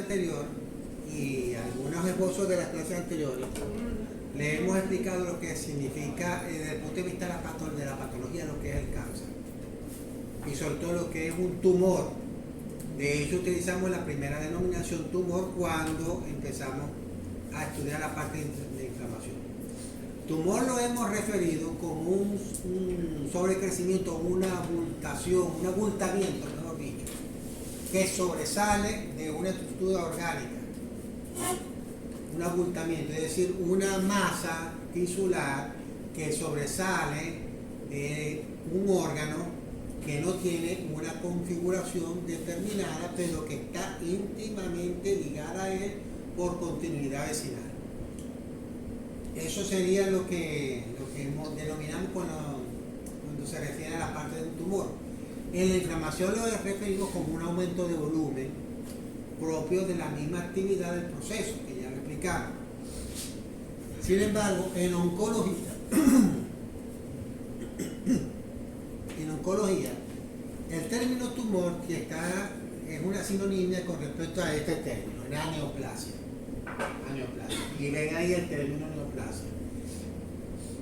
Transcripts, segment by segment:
anterior y algunos esbozos de las clases anteriores, le hemos explicado lo que significa desde el punto de vista de la patología, lo que es el cáncer. Y sobre todo lo que es un tumor. De hecho, utilizamos la primera denominación tumor cuando empezamos a estudiar la parte de inflamación. Tumor lo hemos referido como un sobrecrecimiento, una abultación, un abultamiento, mejor dicho, que sobresale de una estructura orgánica. Un abultamiento, es decir, una masa tisular que sobresale de un órgano que no tiene una configuración determinada, pero que está íntimamente ligada a él por continuidad vecinal. Eso sería lo que denominamos cuando se refiere a la parte de un tumor. En la inflamación lo referimos como un aumento de volumen propio de la misma actividad del proceso, que ya lo explicamos. Sin embargo, en oncología, el término tumor es una sinonimia con respecto a este término, la neoplasia. Y ven ahí el término neoplasia.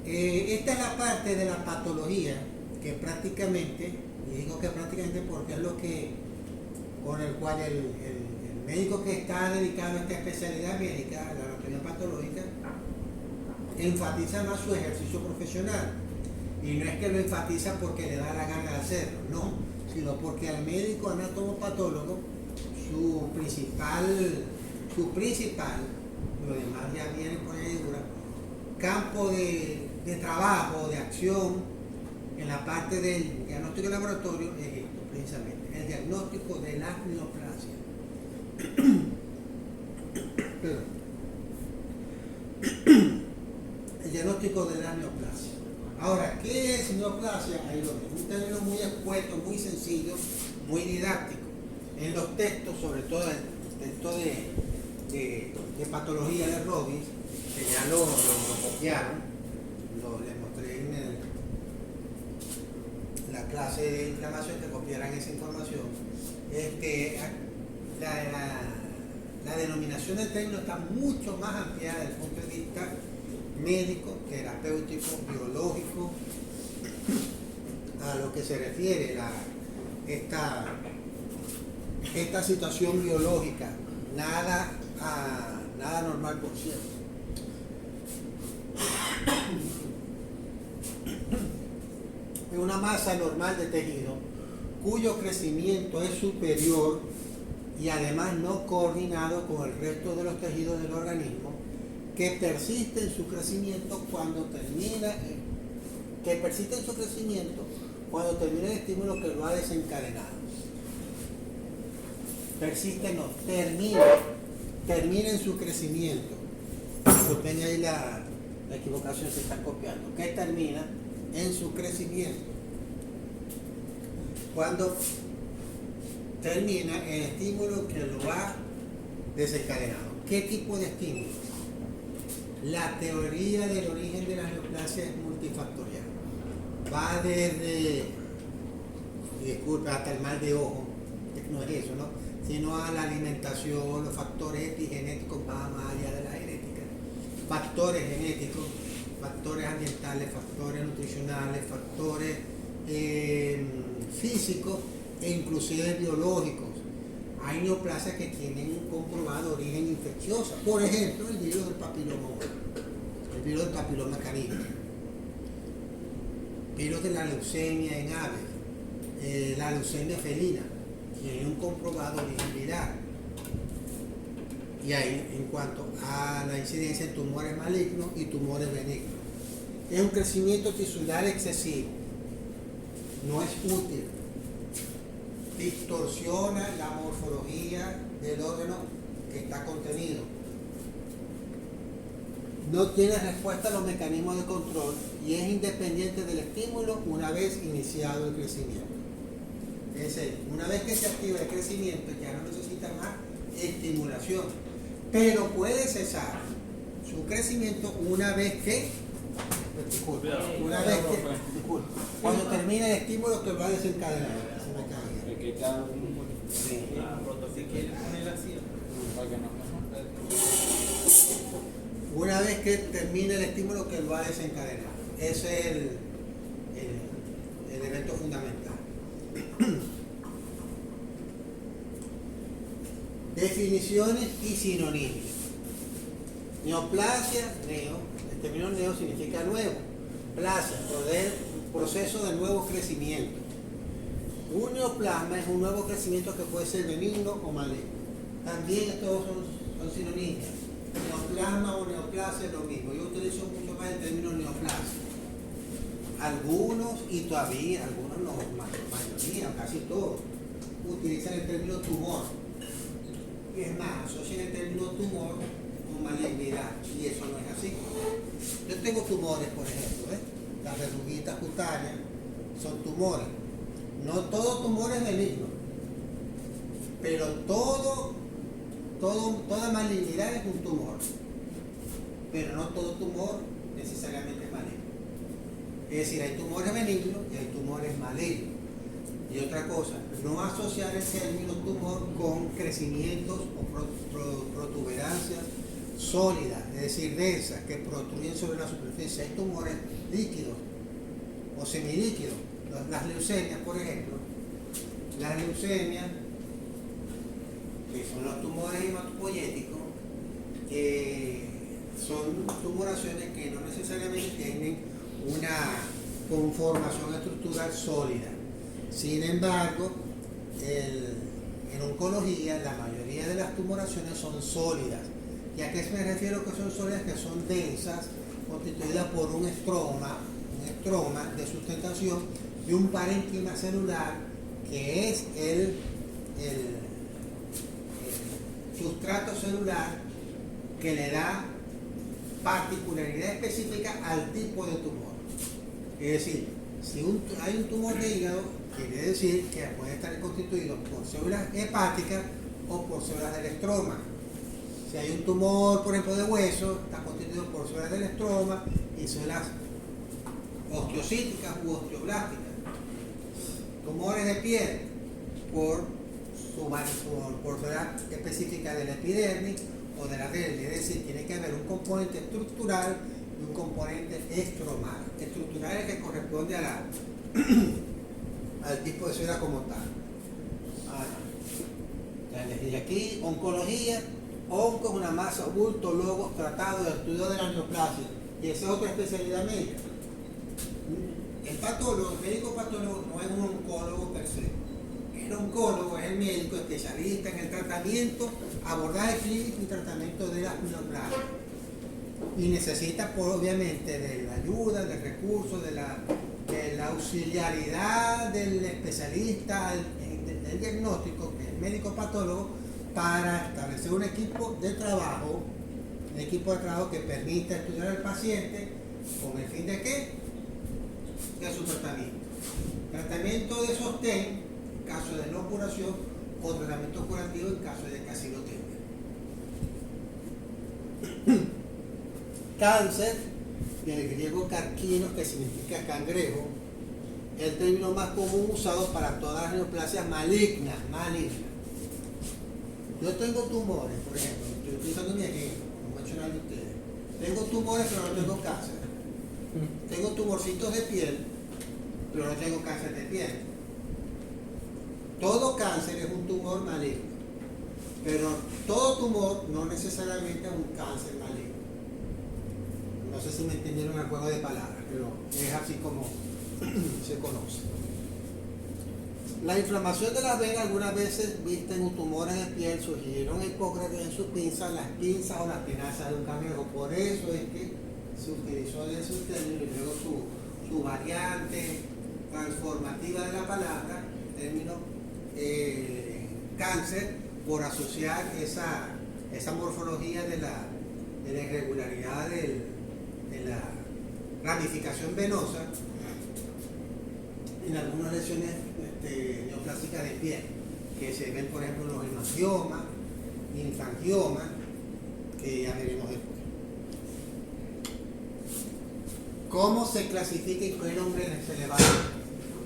Esta es la parte de la patología que prácticamente, y digo que prácticamente porque es lo que con el cual el médico que está dedicado a esta especialidad médica, la anatomía patológica, enfatiza más su ejercicio profesional. Y no es que lo enfatiza porque le da la gana de hacerlo, no, sino porque al médico anatomopatólogo su principal, lo demás ya viene por añadidura, campo de trabajo, de acción en la parte del diagnóstico de laboratorio es esto, precisamente, el diagnóstico de la neoplasia. El diagnóstico de la neoplasia. Ahora, ¿qué es neoplasia? Ahí lo ven. Un término muy expuesto, muy sencillo, muy didáctico. En los textos, sobre todo el texto de patología de Robbins, que ya lo copiaron, les mostré en la clase de inflamación que copiaran esa información. La denominación del término está mucho más ampliada desde el punto de vista médico, terapéutico, biológico, a lo que se refiere esta situación biológica, nada normal, por cierto. Es una masa normal de tejido cuyo crecimiento es superior y además no coordinado con el resto de los tejidos del organismo, que persiste en su crecimiento cuando termina el estímulo que lo ha desencadenado. Termina en su crecimiento. Disculpen ahí la equivocación, se está copiando. Que termina en su crecimiento. Cuando termina el estímulo que lo ha desencadenado. ¿Qué tipo de estímulo? La teoría del origen de la neoplasia es multifactorial. Va desde, disculpa, hasta el mal de ojo, no es eso, ¿no? Sino a la alimentación, los factores epigenéticos, va más allá de la genética. Factores genéticos, factores ambientales, factores nutricionales, factores físicos e inclusive biológicos. Hay neoplasias que tienen un comprobado origen infeccioso. Por ejemplo, el virus del papiloma canino, virus de la leucemia en aves, la leucemia felina, tiene un comprobado origen viral. Y ahí, en cuanto a la incidencia en tumores malignos y tumores benignos, es un crecimiento tisular excesivo, no es útil, distorsiona la morfología del órgano que está contenido, no tiene respuesta a los mecanismos de control y es independiente del estímulo una vez iniciado el crecimiento. Es decir, una vez que se activa el crecimiento ya no necesita más estimulación, pero puede cesar su crecimiento una vez que cuando termina el estímulo que va a desencadenar. Si quieres poner así, una vez que termine el estímulo que lo va a desencadenar. Ese es el evento fundamental. Definiciones y sinónimos. Neoplasia, el término neo significa nuevo. Plasia, proceso de nuevo crecimiento. Un neoplasma es un nuevo crecimiento que puede ser benigno o maligno. También estos son sinónimos. Neoplasma o neoplasia es lo mismo. Yo utilizo mucho más el término neoplasia. Algunos, y todavía algunos no, mayoría, casi todos, utilizan el término tumor. Y es más, asocian el término tumor con malignidad. Y eso no es así. Yo tengo tumores, por ejemplo, las verruguitas cutáneas son tumores. No todo tumor es benigno, pero toda malignidad es un tumor. Pero no todo tumor necesariamente es maligno. Es decir, hay tumores benignos y hay tumores malignos. Y otra cosa, no asociar el término tumor con crecimientos o protuberancias sólidas, es decir, densas, que protruyen sobre la superficie. Hay tumores líquidos o semilíquidos. Las leucemias, por ejemplo, las leucemias, que son los tumores hematopoyéticos, son tumoraciones que no necesariamente tienen una conformación estructural sólida. Sin embargo, en oncología la mayoría de las tumoraciones son sólidas. ¿Y a qué me refiero que son sólidas? Que son densas, constituidas por un estroma de sustentación de un parénquima celular que es el sustrato celular que le da particularidad específica al tipo de tumor. Es decir, si hay un tumor de hígado, quiere decir que puede estar constituido por células hepáticas o por células del estroma. Si hay un tumor, por ejemplo, de hueso, está constituido por células del estroma y células osteocíticas u osteoblásticas. Tumores de piel por células específicas de la epidermis o de la dermis. Es decir, tiene que haber un componente estructural y un componente estromal. Estructural es el que corresponde al tipo de célula como tal. Y aquí, oncología. Onco es una masa, bulto, logos, tratado de estudio de la neoplasia. Y esa es otra especialidad médica. El médico patólogo no es un oncólogo per se. El oncólogo es el médico especialista en el tratamiento, abordaje clínico y tratamiento de las neoplasias. Y necesita, obviamente, de la ayuda, del recurso, de la auxiliaridad del especialista, del diagnóstico, que es el médico patólogo, para establecer un equipo de trabajo que permita estudiar al paciente con el fin de ¿qué? De su tratamiento. Tratamiento de sostén en caso de no curación o tratamiento curativo en caso de que así lo tenga. Cáncer, del griego carquinos, que significa cangrejo, es el término más común usado para todas las neoplasias malignas. Yo tengo tumores, por ejemplo, estoy usando mi ejemplo, como he hecho de ustedes. Tengo tumores, pero no tengo cáncer. Tengo tumorcitos de piel, pero no tengo cáncer de piel. Todo cáncer es un tumor maligno, pero todo tumor no necesariamente es un cáncer maligno. No sé si me entendieron el juego de palabras, pero es así como se conoce. La inflamación de las venas, algunas veces vista en tumores de piel, sugirieron a Hipócrates en sus pinzas, las pinzas o las tenazas de un cangrejo. Por eso es que se utilizó de esos términos y luego su variante transformativa de la palabra, el término cáncer, por asociar esa morfología de la irregularidad de la ramificación venosa en algunas lesiones neoplásicas de piel, que se ven, por ejemplo, en los hemangiomas, infangiomas, que ya veremos después. ¿Cómo se clasifica y qué nombre se le va a dar?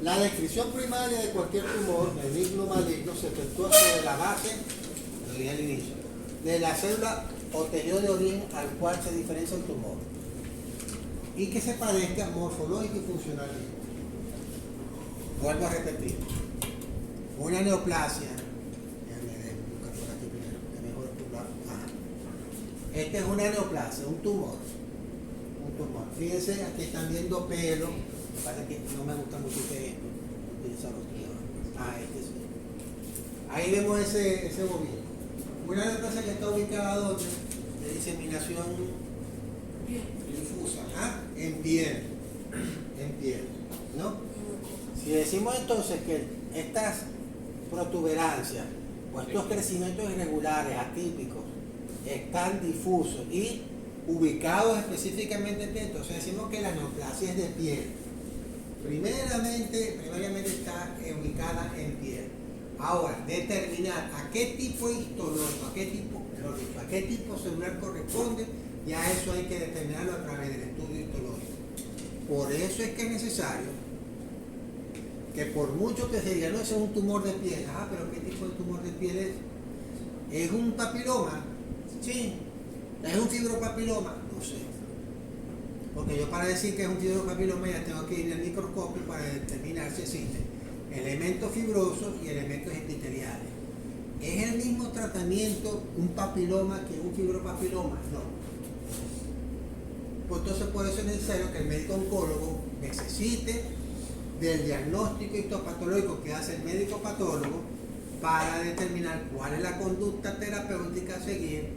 La descripción primaria de cualquier tumor, benigno o maligno, se efectúa sobre la base, lo dije al inicio, de la célula o tejido de origen al cual se diferencia el tumor y que se parezca morfológico y funcionalmente. Vuelvo a repetir, una neoplasia, esta es una neoplasia, un tumor. Fíjense, aquí están viendo pelo, me parece que no me gusta mucho este este sí. Ahí vemos ese bovino. Una neoplasia que está ubicada donde de diseminación difusa, en piel, ¿no? Si decimos entonces que estas protuberancias o estos crecimientos irregulares, atípicos, están difusos y ubicados específicamente en piel, entonces decimos que la neoplasia es de piel. Primeramente está ubicada en piel. Ahora, determinar a qué tipo de histológico, a qué tipo celular corresponde, ya eso hay que determinarlo a través del estudio histológico. Por eso es que es necesario que por mucho que se diga, no, ese es un tumor de piel, pero ¿qué tipo de tumor de piel es? ¿Es un papiloma? Sí. ¿Es un fibropapiloma? No sé. Porque yo para decir que es un fibropapiloma ya tengo que ir al microscopio para determinar si existen elementos fibrosos y elementos epiteliales. ¿Es el mismo tratamiento un papiloma que un fibropapiloma? No. Pues entonces por eso es necesario que el médico oncólogo necesite del diagnóstico histopatológico que hace el médico patólogo para determinar cuál es la conducta terapéutica a seguir,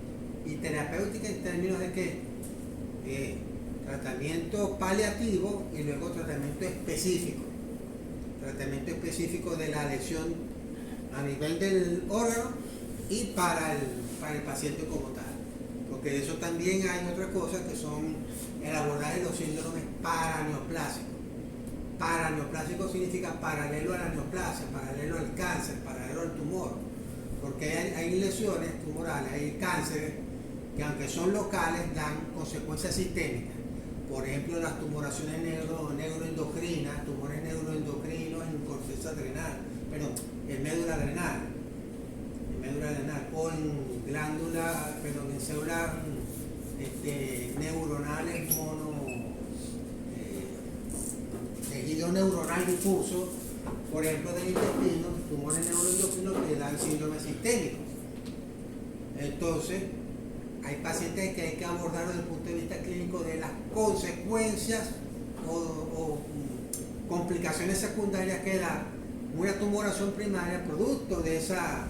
y terapéutica en términos de que tratamiento paliativo y luego tratamiento específico de la lesión a nivel del órgano y para el paciente como tal, porque de eso también hay otras cosas que son el abordaje de los síndromes paraneoplásicos. Paraneoplásico significa paralelo a la neoplasia, paralelo al cáncer, paralelo al tumor, porque hay lesiones tumorales, hay cánceres que aunque son locales dan consecuencias sistémicas. Por ejemplo, las tumoraciones neuroendocrinas, tumores neuroendocrinos en corteza adrenal, en médula adrenal, o en glándula, en células neuronales tejido neuronal difuso, por ejemplo del intestino, tumores neuroendocrinos que dan síndrome sistémico. Entonces, hay pacientes que hay que abordar desde el punto de vista clínico de las consecuencias o complicaciones secundarias que da una tumoración primaria producto de esa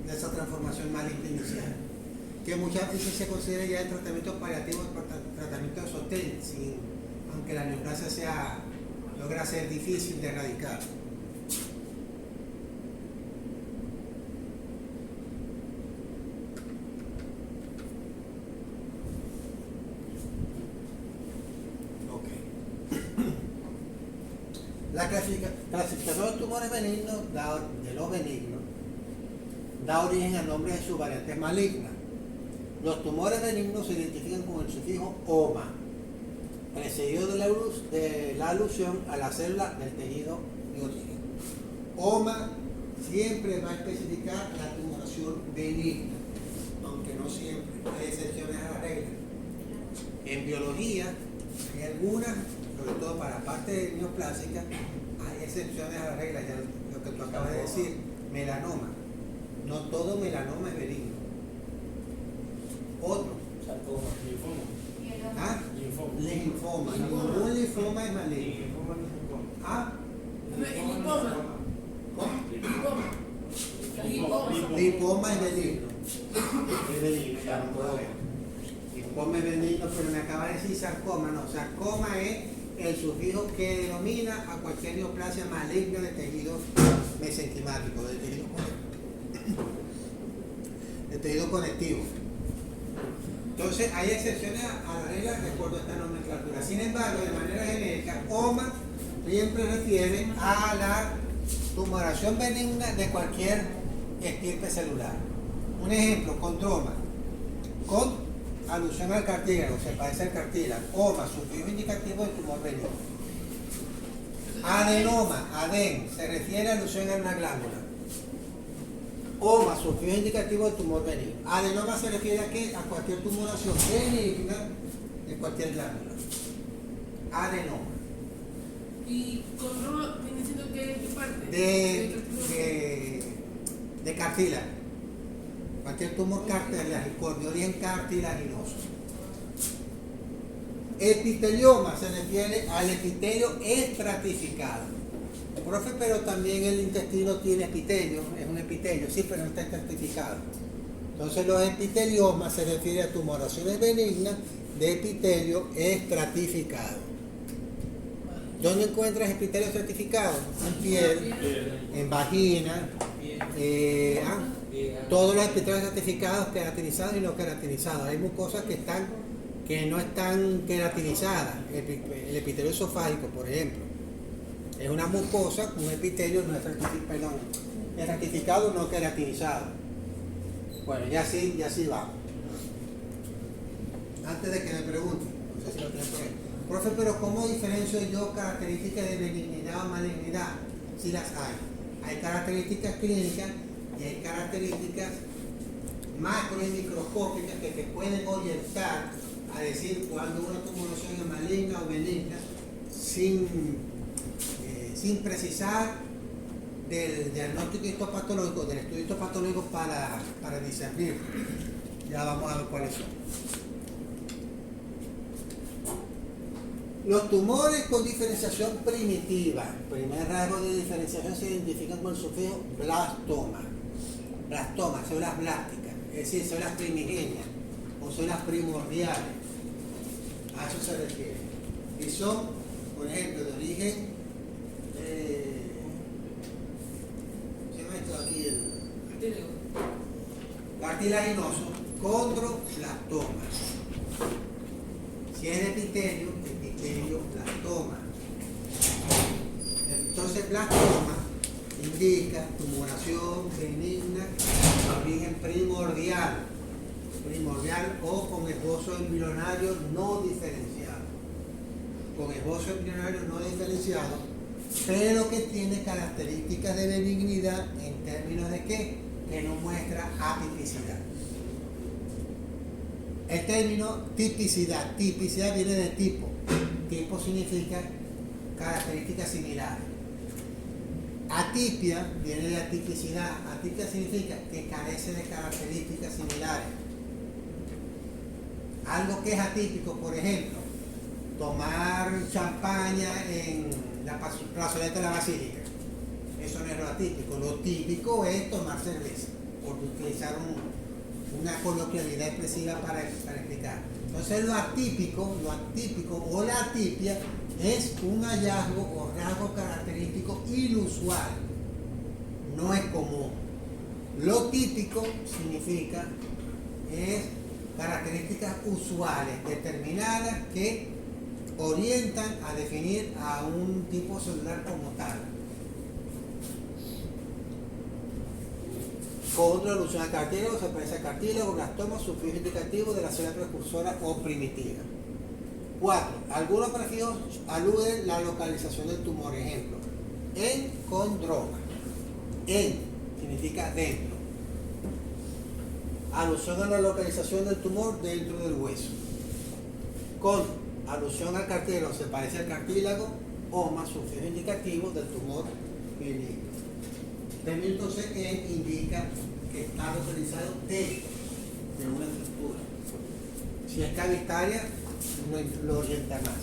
transformación maligna inicial, que muchas veces se considera ya el tratamiento paliativo, el tratamiento de sostén, aunque la neoplasia logra ser difícil de erradicar. La clasificación de tumores benignos de los benignos da origen a nombres de sus variantes malignas. Los tumores benignos se identifican con el sufijo OMA, precedido de la alusión a la célula del tejido de origen. OMA siempre va a especificar la tumoración benigna, aunque no siempre, hay excepciones a la regla. En biología hay algunas, sobre todo para la parte neoplásica, hay excepciones a la regla, ya lo que tú acabas de decir, melanoma. No todo melanoma es benigno. Otro. Linfoma. Ningún linfoma es maligno. Linfoma es benigno. Linfoma es benigno, pero me acaba de decir sarcoma. No, sarcoma es el sufijo que denomina a cualquier neoplasia maligna de tejido mesenquimático, de tejido conectivo. Entonces, hay excepciones a la regla de acuerdo a esta nomenclatura. Sin embargo, de manera genérica, OMA siempre refiere a la tumoración benigna de cualquier estirpe celular. Un ejemplo, condroma, con alusión al cartílago, se parece al cartílago. OMA, sufijo indicativo de tumor benigno. Adenoma, ADEN, se refiere a alusión a una glándula. OMA, sufijo indicativo del tumor benigno. Adenoma se refiere a qué? A cualquier tumoración benigna de cualquier glándula. Adenoma. ¿Y condro viene siendo qué parte? De cartílago. Cualquier tumor cartilaginoso, de origen cartilaginoso. Epitelioma se refiere al epitelio estratificado. Profe, pero también el intestino tiene epitelio, es un epitelio, sí, pero no está estratificado. Entonces los epiteliomas se refiere a tumoraciones benignas de epitelio estratificado. ¿Dónde encuentras epitelio estratificado? En piel, en vagina, todos los epitelios estratificados, queratinizados y no queratinizados. Hay mucosas que no están queratinizadas. El epitelio esofágico, por ejemplo, es una mucosa con un epitelio no estratificado, no queratinizado. Bueno, ya sí va. Antes de que me pregunten, no sé si lo tienen por ahí. Profe, pero ¿cómo diferencio yo características de benignidad o malignidad? Sí las hay. Hay características clínicas y hay características macro y microscópicas que te pueden orientar a decir cuando una tumoración es maligna o benigna sin precisar del diagnóstico histopatológico, del estudio histopatológico para discernir. Ya vamos a ver cuáles son. Los tumores con diferenciación primitiva, primer rasgo de diferenciación, se identifican con el sufijo blastoma. Blastoma, células blásticas, es decir, células primigenias o células primordiales. A eso se refiere. Y son, por ejemplo, de origen, ¿se llama esto aquí? Cartilaginoso, condroblastoma. Si es epitelio, blastoma. Entonces, blastoma indica tumoración benigna de origen primordial o con esbozo embrionario no diferenciado. Con esbozo embrionario no diferenciado, pero que tiene características de benignidad en términos de ¿qué? Que no muestra atipicidad. El término tipicidad viene de tipo. Tipo significa características similares. Atipia viene de atipicidad. Atipia significa que carece de características similares. Algo que es atípico, por ejemplo, tomar champaña en la plazoleta de la basílica. Eso no es lo atípico. Lo típico es tomar cerveza, por utilizar una coloquialidad expresiva para explicar. Entonces lo atípico o la atipia es un hallazgo o rasgo característico inusual, no es común. Lo típico significa es características usuales, determinadas, que orientan a definir a un tipo celular como tal. Con alusión al cartílago, se parece al cartílago, blastoma, sufijo indicativo de la célula precursora o primitiva. 4. Algunos prefijos aluden a la localización del tumor. Ejemplo, en condroma. En significa dentro. Alusión a la localización del tumor dentro del hueso. Con alusión al cartílago, se parece al cartílago, OMA, sufijo indicativo del tumor benigno. También entonces indica que está localizado dentro de una estructura. Si es cavitaria, lo orienta más.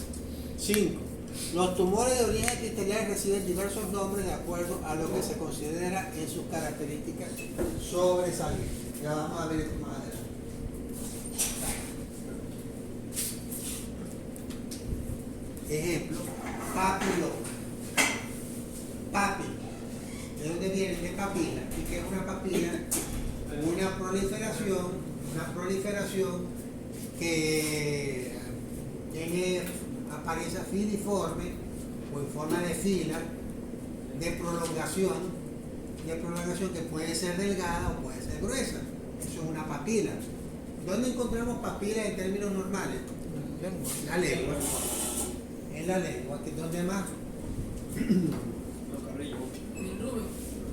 5. Los tumores de origen epitelial reciben diversos nombres de acuerdo a lo que se considera en sus características sobresalientes. Ya vamos a ver esto más adelante. Ejemplo, papiloma. Papiloma. ¿De dónde viene? De papila. ¿Y qué es una papila? Una proliferación que tiene apariencia filiforme o en forma de fila, de prolongación que puede ser delgada o puede ser gruesa. Eso es una papila. ¿Dónde encontramos papilas en términos normales? La lengua. En la lengua. ¿Dónde más?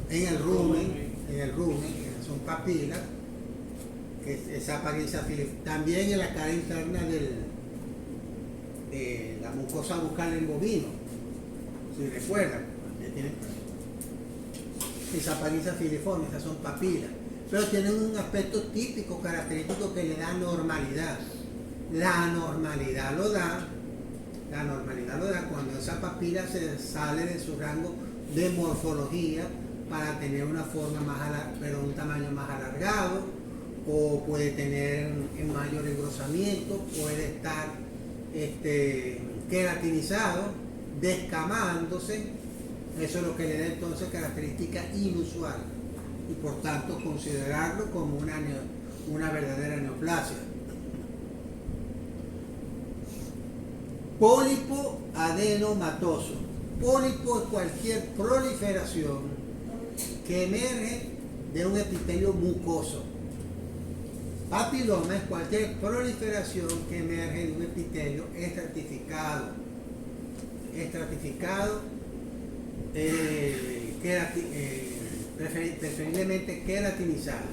En el rumen, son papilas, que es esa apariencia filiforme. También en la cara interna de la mucosa bucal en bovino, si recuerdan, tienen esa apariencia filiforme, esas son papilas, pero tienen un aspecto típico, característico que le da normalidad. La normalidad lo da cuando esa papila se sale de su rango de morfología para tener una forma pero un tamaño más alargado, o puede tener un mayor engrosamiento, puede estar queratinizado, descamándose. Eso es lo que le da entonces característica inusual y por tanto considerarlo como una verdadera neoplasia. Pólipo adenomatoso. Pólipo es cualquier proliferación que emerge de un epitelio mucoso. Papiloma es cualquier proliferación que emerge de un epitelio estratificado, preferiblemente queratinizado.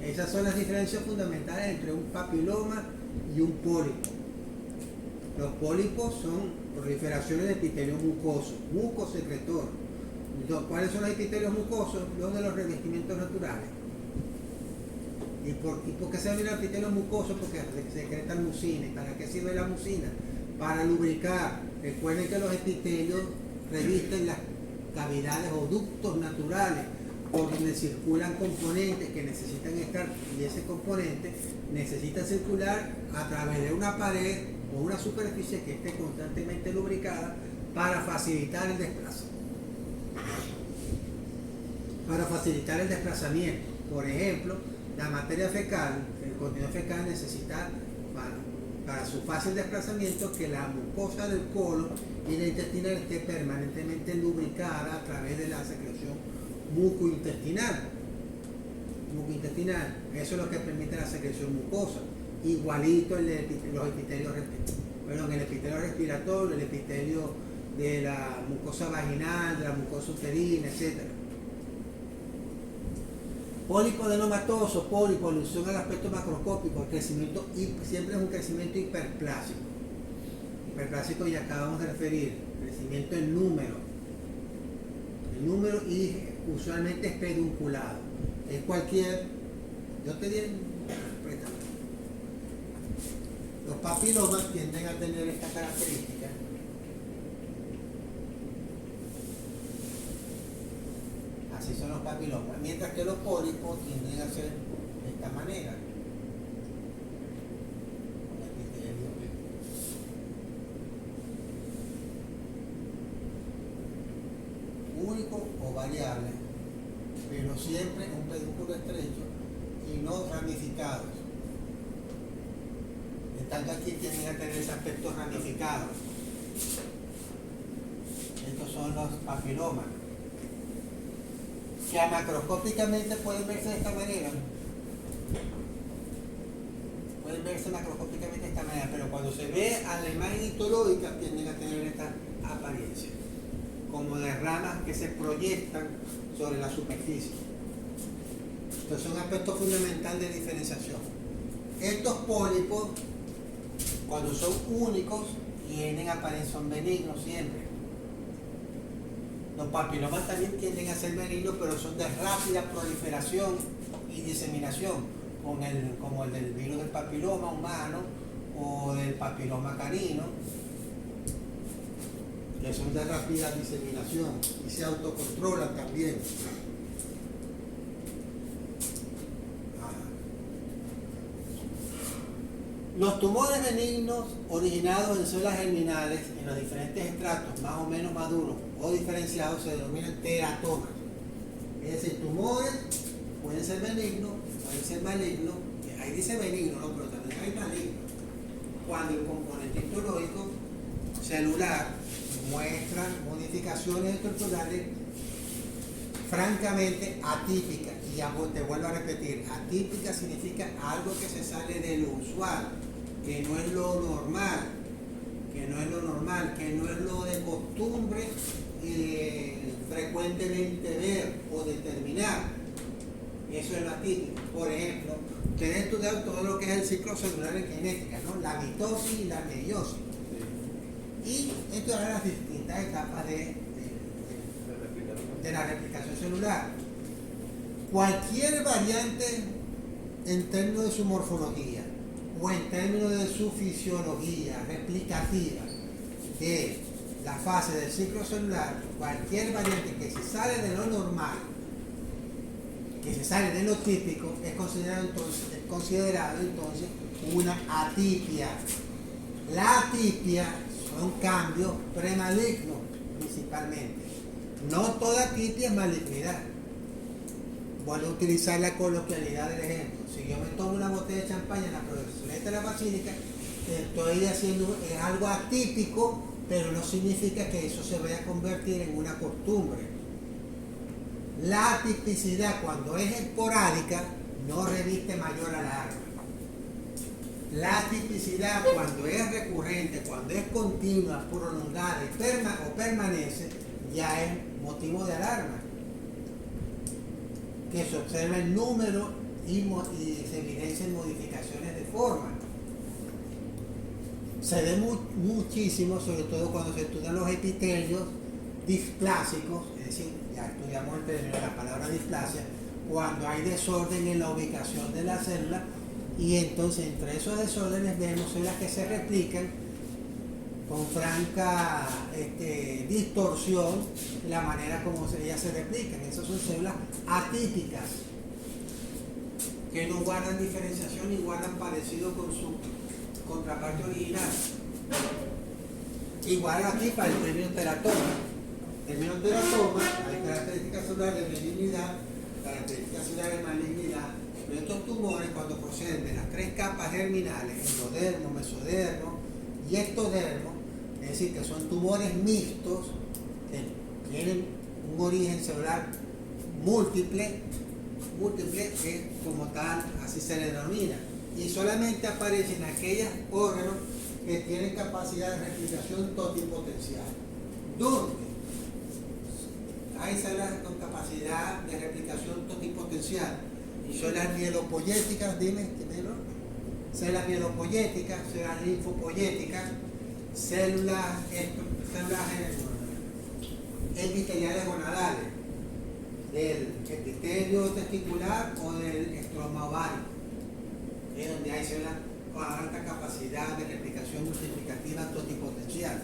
Esas son las diferencias fundamentales entre un papiloma y un pólipo. Los pólipos son proliferaciones de epitelio mucoso, mucosecretor. ¿Cuáles son los epitelios mucosos? Los de los revestimientos naturales. ¿Y por qué se ven los epitelios mucosos? Porque secretan mucina. ¿Y para qué sirve la mucina? Para lubricar. Recuerden que los epitelios revisten las cavidades o ductos naturales por donde circulan componentes que necesitan estar, y ese componente necesita circular a través de una pared o una superficie que esté constantemente lubricada para facilitar el desplazamiento. Por ejemplo, la materia fecal, el contenido fecal necesita para su fácil desplazamiento que la mucosa del colon y la intestinal esté permanentemente lubricada a través de la secreción mucointestinal. Eso es lo que permite la secreción mucosa. Igualito el epitelio respiratorio, el epitelio de la mucosa vaginal, de la mucosa uterina, etc. Pólipo adenomatoso, pólipo, alusión al aspecto macroscópico, el crecimiento siempre es un crecimiento hiperplásico. Hiperplásico ya acabamos de referir, crecimiento en número. El número y usualmente es pedunculado. Es cualquier, yo te diré, préstame. Los papilomas tienden a tener esta característica. Así son los papilomas, mientras que los pólipos tienden a ser de esta manera. Único o variable, pero siempre un pedúnculo estrecho y no ramificados. Estando aquí tienen a tener ese aspecto ramificado. Estos son los papilomas, que macroscópicamente pueden verse de esta manera. Pero cuando se ve a la imagen histológica tienden a tener esta apariencia, como de ramas que se proyectan sobre la superficie. Entonces es un aspecto fundamental de diferenciación. Estos pólipos, cuando son únicos, son benignos siempre. Los papilomas también tienden a ser benignos, pero son de rápida proliferación y diseminación, como el del virus del papiloma humano o del papiloma canino, que son de rápida diseminación y se autocontrolan también. Los tumores benignos originados en células germinales en los diferentes estratos más o menos maduros o diferenciados se denominan teratomas. Es decir, tumores pueden ser benignos, pueden ser malignos. Ahí dice benigno, ¿no? Pero también hay maligno. Cuando el componente histológico celular muestra modificaciones estructurales francamente atípicas. Y ya te vuelvo a repetir, atípica significa algo que se sale de lo usual, que no es lo normal, que no es lo de costumbre frecuentemente ver o determinar. Eso es lo atípico. Por ejemplo, ustedes estudian todo lo que es el ciclo celular en genética, ¿no? La mitosis y la meiosis. Y estudiar las distintas etapas de la replicación celular. Cualquier variante en términos de su morfología o en términos de su fisiología replicativa de la fase del ciclo celular, cualquier variante que se sale de lo normal, que se sale de lo típico, es considerado entonces una atipia. La atipia son cambios premalignos principalmente. No toda atipia es malignidad. Voy a utilizar la coloquialidad del ejemplo. Si yo me tomo una botella de champaña en la plazoleta de la basílica, estoy haciendo es algo atípico, pero no significa que eso se vaya a convertir en una costumbre. La atipicidad, cuando es esporádica, no reviste mayor alarma. La atipicidad, cuando es recurrente, cuando es continua, prolongada o permanece, ya es motivo de alarma. Que se observa el número y se evidencian modificaciones de forma. Se ve muchísimo, sobre todo cuando se estudian los epitelios displásicos, es decir, ya estudiamos el término de la palabra displasia, cuando hay desorden en la ubicación de la célula, y entonces entre esos desórdenes vemos células que se replican con franca distorsión de la manera como ellas se replican. Esas son células atípicas que no guardan diferenciación ni guardan parecido con su contraparte original. Igual aquí para el término teratoma. El término teratoma hay características celulares de benignidad, características celulares de malignidad. Pero estos tumores, cuando proceden de las tres capas germinales, endodermo, mesodermo y ectodermo, es decir, que son tumores mixtos, que tienen un origen celular múltiple, que como tal así se le denomina, y solamente aparecen aquellos órganos que tienen capacidad de replicación totipotencial. ¿Dónde? Hay células con capacidad de replicación totipotencial, y son las mielopoyéticas, células mielopoyéticas, células linfopoyéticas, células epiteliales gonadales, del epitelio testicular o del estroma ovárico, es donde hay células con alta capacidad de replicación multiplicativa totipotencial.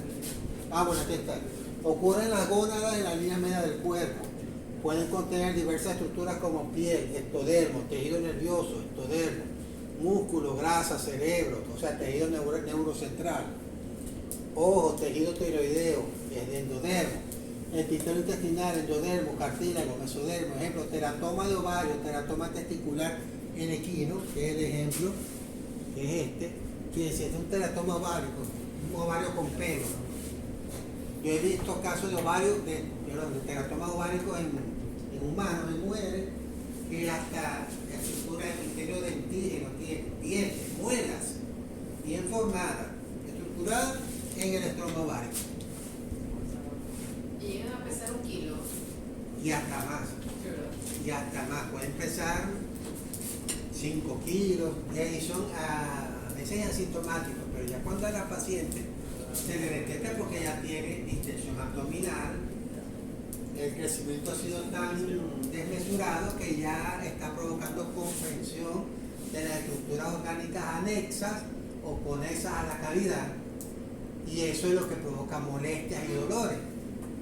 Bueno, aquí está. Ocurren las gónadas en la línea media del cuerpo. Pueden contener diversas estructuras como piel, ectodermo, tejido nervioso, ectodermo, músculo, grasa, cerebro, o sea, tejido neurocentral, ojo, tejido tiroideo, que es de endodermo, epitelio intestinal, endodermo, cartílago, mesodermo, ejemplo, teratoma de ovario, teratoma testicular en equino, que es el ejemplo, que es que es un teratoma ovárico, un ovario con pelo. Yo he visto casos de ovario, de teratoma ovárico en humanos, en mujeres, que hasta la estructura del epitelio dentígeno tiene dientes, muelas, bien formadas, estructuradas en el estroma ovárico. Y llegan a pesar 1 kilo. Y hasta más. Y hasta más. Pueden pesar 5 kilos, y son a veces asintomáticos, pero ya cuando a la paciente se le detecta porque ya tiene distensión abdominal, el crecimiento ha sido tan desmesurado que ya está provocando comprensión de las estructuras orgánicas anexas o conexas a la cavidad, y eso es lo que provoca molestias y dolores,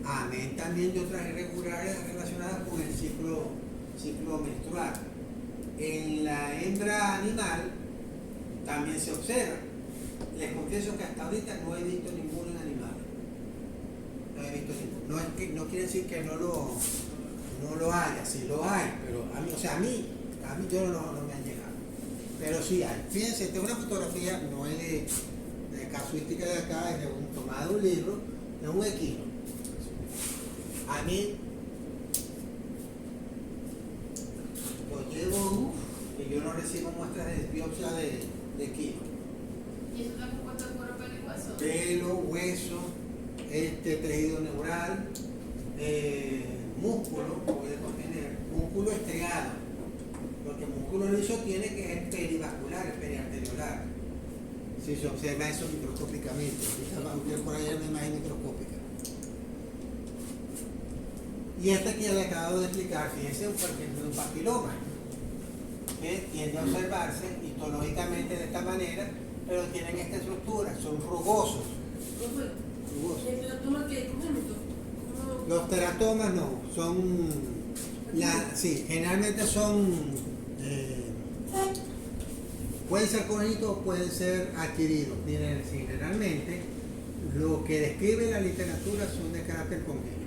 amén también de otras irregularidades relacionadas con el ciclo menstrual. En la hembra animal también se observa. Les confieso que hasta ahorita no he visto ninguno en animales. No he visto ninguno. No quiere decir que no lo haya, sí lo hay, pero a mí yo no me han llegado. Pero sí hay. Fíjense, esta es una fotografía, no es de casuística de acá, es de tomada de un libro, de un equino. A mí lo llevo, y yo no recibo muestras de biopsia de equino. ¿Y eso está compuesto de cuero, pelo y hueso? Pelo, hueso, tejido neural, músculo, puede contener, músculo estriado, Porque el músculo liso tiene que ser perivascular, el periarteriolar. Si se observa eso microscópicamente, quizás usted por ahí una imagen microscópica. Y este que ya le acabo de explicar, fíjense, por ejemplo, un papiloma, que tiende a observarse histológicamente de esta manera, pero tienen esta estructura, son rugosos. Rugosos. ¿El teratoma qué? ¿Congénito? Los teratomas no, son, sí, generalmente son, pueden ser congénitos o pueden ser adquiridos. Generalmente, lo que describe la literatura son de carácter congénito.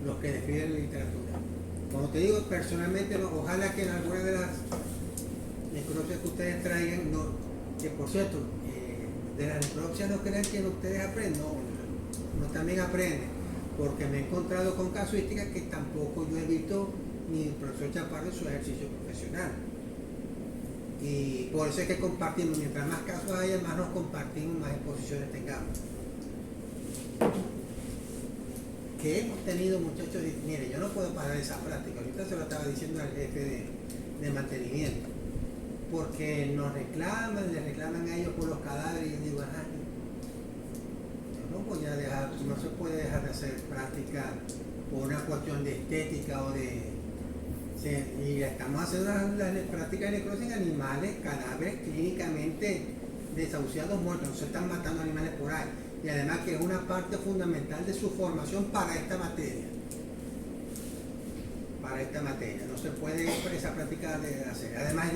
Los que describen la literatura. Como te digo, personalmente, ojalá que en alguna de las necropsias que ustedes traigan, no, que por cierto, de las necropsias no crean que ustedes aprenden, no también aprenden, porque me he encontrado con casuísticas que tampoco yo he visto ni el profesor Chaparro en su ejercicio profesional. Y por eso es que compartimos, mientras más casos haya, más nos compartimos, más exposiciones tengamos. Que hemos tenido, muchachos, mire, yo no puedo parar esa práctica, ahorita se lo estaba diciendo al jefe de mantenimiento, porque nos reclaman, le reclaman a ellos por los cadáveres, y yo digo, ajá, yo no voy a dejar, no se puede dejar de hacer práctica por una cuestión de estética o de... y estamos haciendo las prácticas de necrosis en animales, cadáveres clínicamente desahuciados, muertos, no se están matando animales por ahí. Y además que es una parte fundamental de su formación para esta materia. Para esta materia. No se puede esa práctica de hacer. Además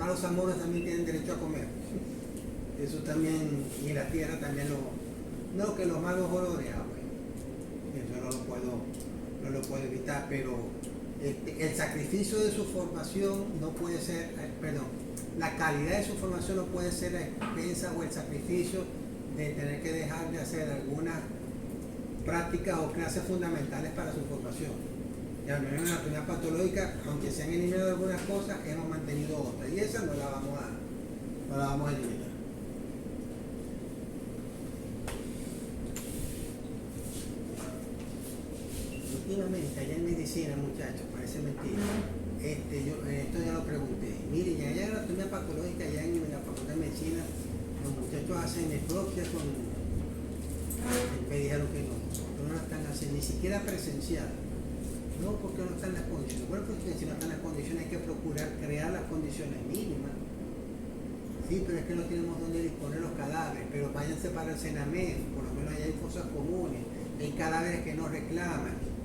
los zamoros también tienen derecho a comer. Eso también, y la tierra también no, que los malos olores, eso no lo puedo evitar, pero el sacrificio de su formación no puede ser, la calidad de su formación no puede ser la expensa o el sacrificio de tener que dejar de hacer algunas prácticas o clases fundamentales para su formación. Y al menos en la anatomía patológica, aunque se han eliminado algunas cosas, hemos mantenido otras, y esas no la vamos a eliminar. Últimamente, allá en medicina, muchachos, parece mentira, esto ya lo pregunté. Miren, allá en la anatomía patológica, allá en la facultad de medicina, los muchachos hacen necropsia con... Me dijeron que no la están haciendo, ni siquiera presencial. No, porque no están las condiciones. Bueno, porque si no están las condiciones hay que procurar crear las condiciones mínimas. Sí, pero es que no tenemos dónde disponer los cadáveres, pero váyanse para el Senamén, por lo menos allá hay cosas comunes, hay cadáveres que no reclaman.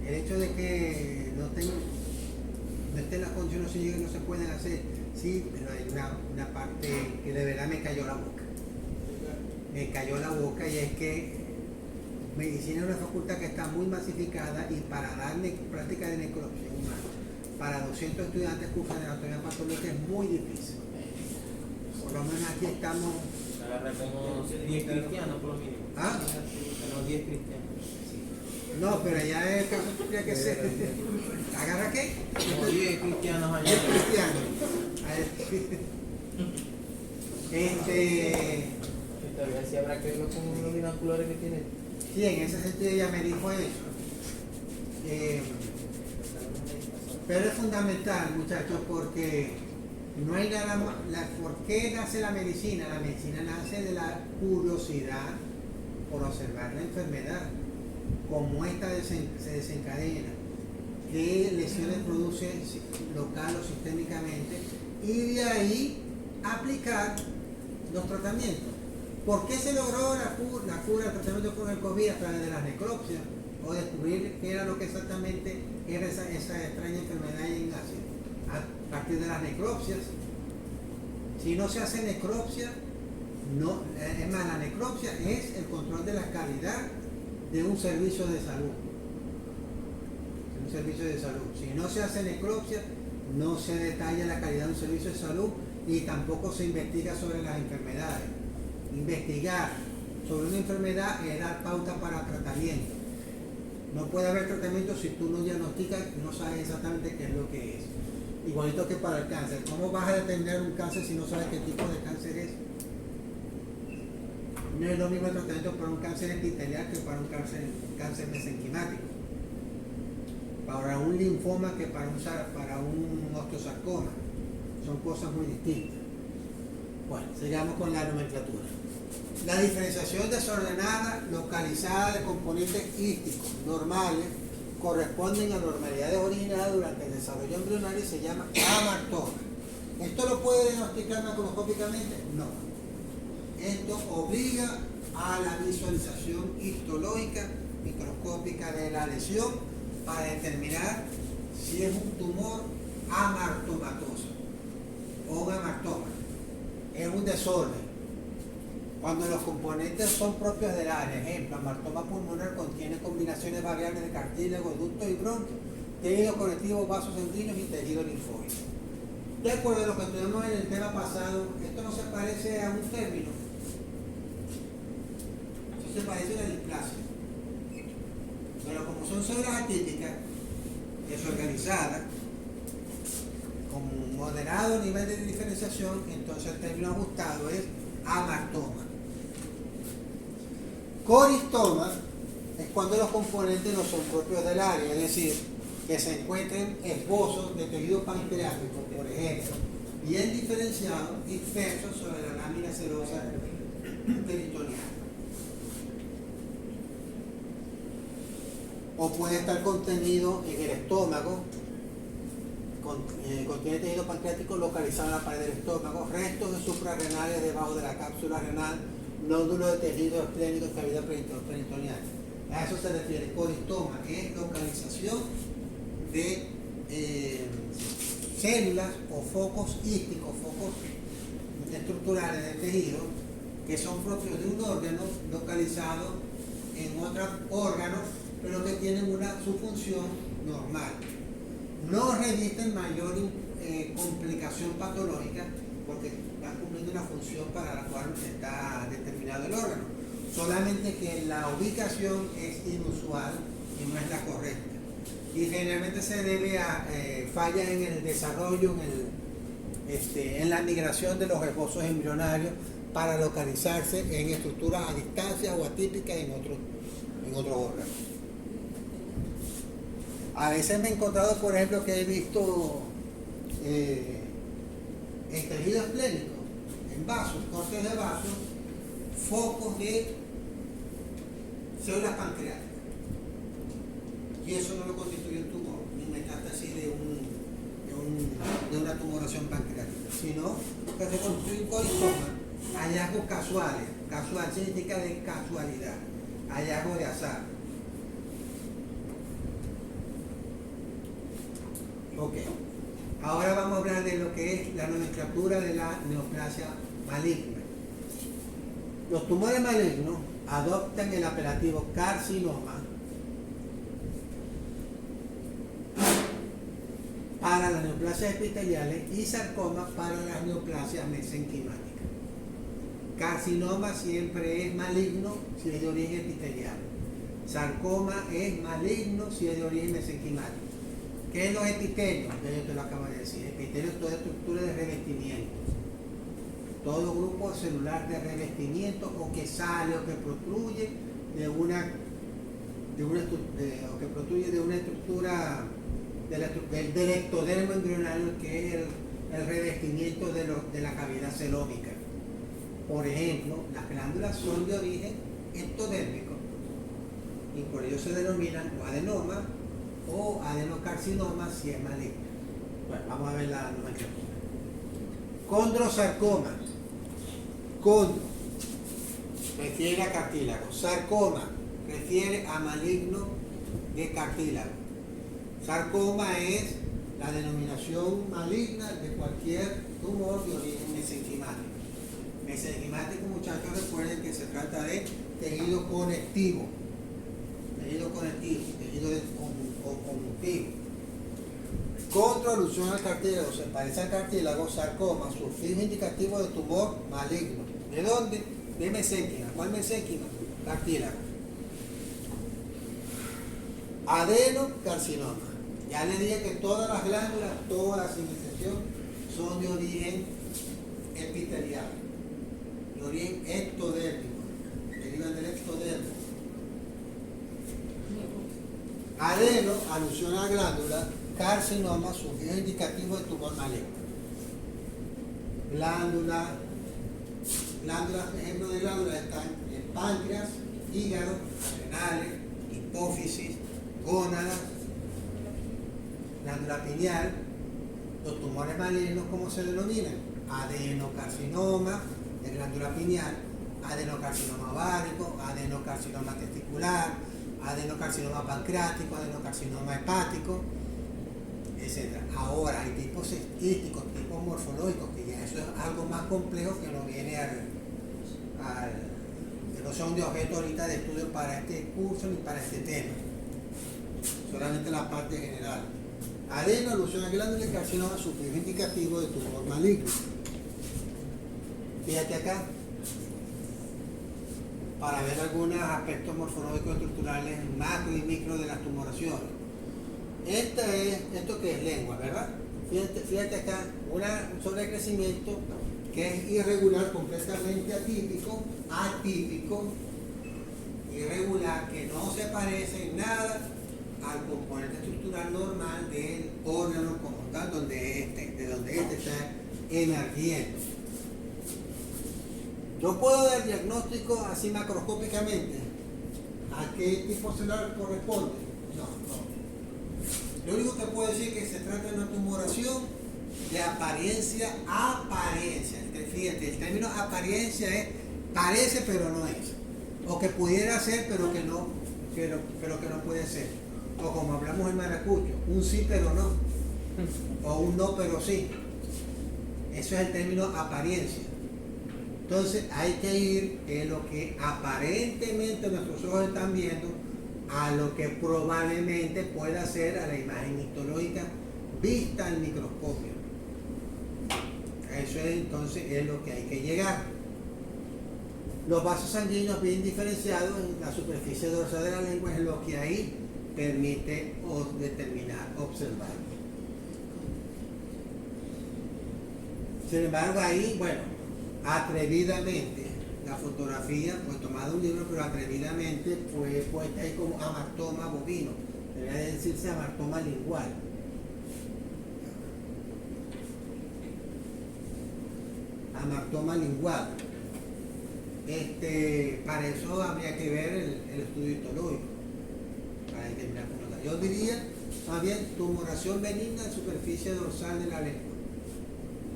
El hecho de que no estén las condiciones no se pueden hacer, sí, pero hay una parte que de verdad me cayó la boca. Me cayó la boca, y es que medicina es una facultad que está muy masificada, y para dar práctica de necropsia humana para 200 estudiantes cursos de anatomía patológica es muy difícil. Por lo menos aquí estamos... Agarramos 10 cristianos por lo mínimo. ¿Ah? Tenemos 10 cristianos. No, pero allá el caso tendría que ser... ¿Agarra qué? Tenemos 10 cristianos allá. 10 cristianos. Todavía sí habrá que verlo con los binoculares que tiene. Sí, en ese sentido ella me dijo eso. Pero es fundamental, muchachos, porque no hay nada más. ¿Por qué nace la medicina? La medicina nace de la curiosidad por observar la enfermedad, cómo esta se desencadena, qué lesiones produce local o sistémicamente, y de ahí aplicar los tratamientos. ¿Por qué se logró la cura, el tratamiento con el COVID a través de las necropsias? O descubrir qué era lo que exactamente era esa extraña enfermedad en Asia. A partir de las necropsias. Si no se hace necropsia, no, es más, la necropsia es el control de la calidad de un servicio de salud. Un servicio de salud. Si no se hace necropsia, no se detalla la calidad de un servicio de salud, y tampoco se investiga sobre las enfermedades. Investigar sobre una enfermedad es dar pauta para tratamiento. No puede haber tratamiento si tú no diagnosticas y no sabes exactamente qué es lo que es. Igualito que para el cáncer. ¿Cómo vas a detener un cáncer si no sabes qué tipo de cáncer es? No es lo mismo el tratamiento para un cáncer epitelial que para un cáncer mesenquimático. para un linfoma que para un osteosarcoma. Son cosas muy distintas. Bueno, sigamos con la nomenclatura. La diferenciación desordenada localizada de componentes quísticos normales corresponden a normalidades originadas durante el desarrollo embrionario y se llama amartoma. ¿Esto lo puede diagnosticar macroscópicamente? No. Esto obliga a la visualización histológica microscópica de la lesión para determinar si es un tumor amartomatoso o un amartoma. Es un desorden. Cuando los componentes son propios del área, ejemplo, amartoma pulmonar contiene combinaciones variables de cartílago, ductos y bronquios, tejido conectivo, vasos sanguíneos y tejido linfóide. De acuerdo a lo que tuvimos en el tema pasado, esto no se parece a un término. Esto se parece a la displasia. Pero como son células atípicas, desorganizadas, con moderado nivel de diferenciación, entonces el término ajustado es amartoma. Coristoma es cuando los componentes no son propios del área, es decir, que se encuentren esbozos de tejido pancreático, por ejemplo, bien diferenciados, dispersos sobre la lámina serosa peritoneal. O puede estar contenido en el estómago, contiene tejido pancreático localizado en la pared del estómago, restos de suprarrenales debajo de la cápsula renal, nódulos de tejido esplénico en cavidad peritoneal. A eso se refiere coristoma, que es localización de células o focos ísticos, focos estructurales del tejido, que son propios de un órgano localizado en otro órgano, pero que tienen su función normal. No revisten mayor complicación patológica porque están cumpliendo una función para la cual está determinado el órgano. Solamente que la ubicación es inusual y no es la correcta. Y generalmente se debe a fallas en el desarrollo, en la migración de los esbozos embrionarios para localizarse en estructuras a distancia o atípicas en otros órganos. A veces me he encontrado, por ejemplo, que he visto en tejido esplénico, en vasos, cortes de vasos, focos de células pancreáticas. Y eso no lo constituye un tumor, ni metástasis de una tumoración pancreática, sino que se constituye un coristoma, hallazgos casuales. Casual significa de casualidad, hallazgo de azar. Ok, ahora vamos a hablar de lo que es la nomenclatura de la neoplasia maligna. Los tumores malignos adoptan el apelativo carcinoma para las neoplasias epiteliales y sarcoma para las neoplasias mesenquimáticas. Carcinoma siempre es maligno si es de origen epitelial. Sarcoma es maligno si es de origen mesenquimático. ¿Qué es los epitelios? Ya yo te lo acabo de decir. Epitelio es toda estructura de revestimiento. Todo grupo celular de revestimiento o que sale o que protruye de una estructura del ectodermo embrionario, que es el revestimiento de la cavidad celómica. Por ejemplo, las glándulas son de origen ectodérmico y por ello se denominan o adenoma o adenocarcinoma si es maligno. Bueno, vamos a ver la nomenclatura. Condrosarcoma. Condro refiere a cartílago. Sarcoma refiere a maligno de cartílago. Sarcoma es la denominación maligna de cualquier tumor de origen mesenquimático. Mesenquimático, muchachos, recuerden que se trata de tejido conectivo. Tejido conjuntivo. Contra alusión al cartílago, se parece al cartílago. Sarcoma, sufijo indicativo de tumor maligno. ¿De dónde? De mesénquima. ¿Cuál mesénquima? Cartílago. Adenocarcinoma. Ya le dije que todas las glándulas, todas sin excepción, son de origen epitelial, de origen ectodérmico, derivan del ectodermo. Adeno, alusión a la glándula, carcinoma, sufijo indicativo de tumor maligno. Glándulas, ejemplo de glándulas están el páncreas, hígado, adrenales, hipófisis, gónadas, glándula pineal. Los tumores malignos, ¿cómo se denominan? Adenocarcinoma de glándula pineal, adenocarcinoma ovárico, adenocarcinoma testicular, adenocarcinoma pancreático, adenocarcinoma hepático, etc. Ahora hay tipos císticos, tipos morfológicos, que ya eso es algo más complejo que no viene que no son de objeto ahorita de estudio para este curso ni para este tema, solamente la parte general. Adeno, alusión a glándula y carcinoma, sufijo indicativo de tumor maligno. Fíjate acá, para ver algunos aspectos morfológicos estructurales macro y micro de las tumoraciones. Esto que es lengua, ¿verdad? Fíjate acá, un sobrecrecimiento que es irregular, completamente atípico, irregular, que no se parece en nada al componente estructural normal del órgano como tal, de donde este está emergiendo. Yo puedo dar diagnóstico así macroscópicamente a qué tipo celular corresponde. No. Lo único que puedo decir es que se trata de una tumoración de apariencia. Fíjate, el término apariencia es parece pero no es. O que pudiera ser pero que no puede ser. O como hablamos en maracucho, un sí pero no. O un no pero sí. Eso es el término apariencia. Entonces hay que ir en lo que aparentemente nuestros ojos están viendo a lo que probablemente pueda ser a la imagen histológica vista al microscopio. Eso es, entonces es lo que hay que llegar. Los vasos sanguíneos bien diferenciados en la superficie dorsal de la lengua es lo que ahí permite determinar, observar. Sin embargo, ahí, bueno, atrevidamente, la fotografía, pues tomada de un libro, pero atrevidamente fue puesta ahí como amartoma bovino, debería decirse amartoma lingual. Amartoma lingual. Para eso habría que ver el estudio histológico, para determinar cómo está. Yo diría, más bien, tumoración benigna en superficie dorsal de la lengua,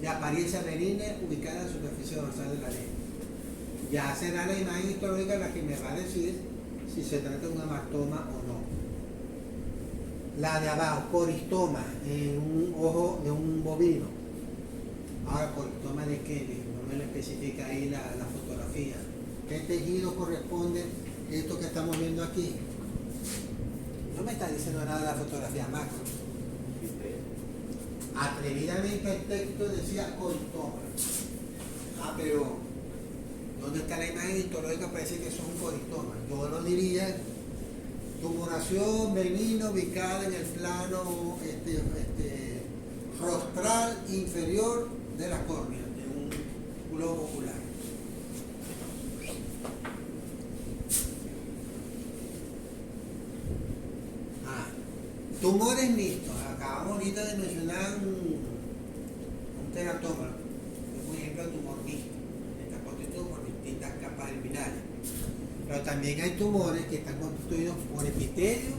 de apariencia benigna ubicada en la superficie dorsal de la lengua. Ya será la imagen histológica la que me va a decir si se trata de un amartoma o no. La de abajo, coristoma, en un ojo de un bovino. Ahora, coristoma de qué, no me lo especifica ahí la fotografía. ¿Qué tejido corresponde esto que estamos viendo aquí? No me está diciendo nada de la fotografía macro. Atrevidamente el texto decía coristoma. Pero ¿dónde está la imagen histológica? Parece que eso es un coristoma. Yo lo diría tumoración benigna ubicada en el plano rostral inferior de la córnea, de un globo ocular. Tumores mixtos. Acabamos ahorita de mencionar un teratoma, por ejemplo, el tumor mixto, está constituido por distintas capas germinales. Pero también hay tumores que están constituidos por epitelio,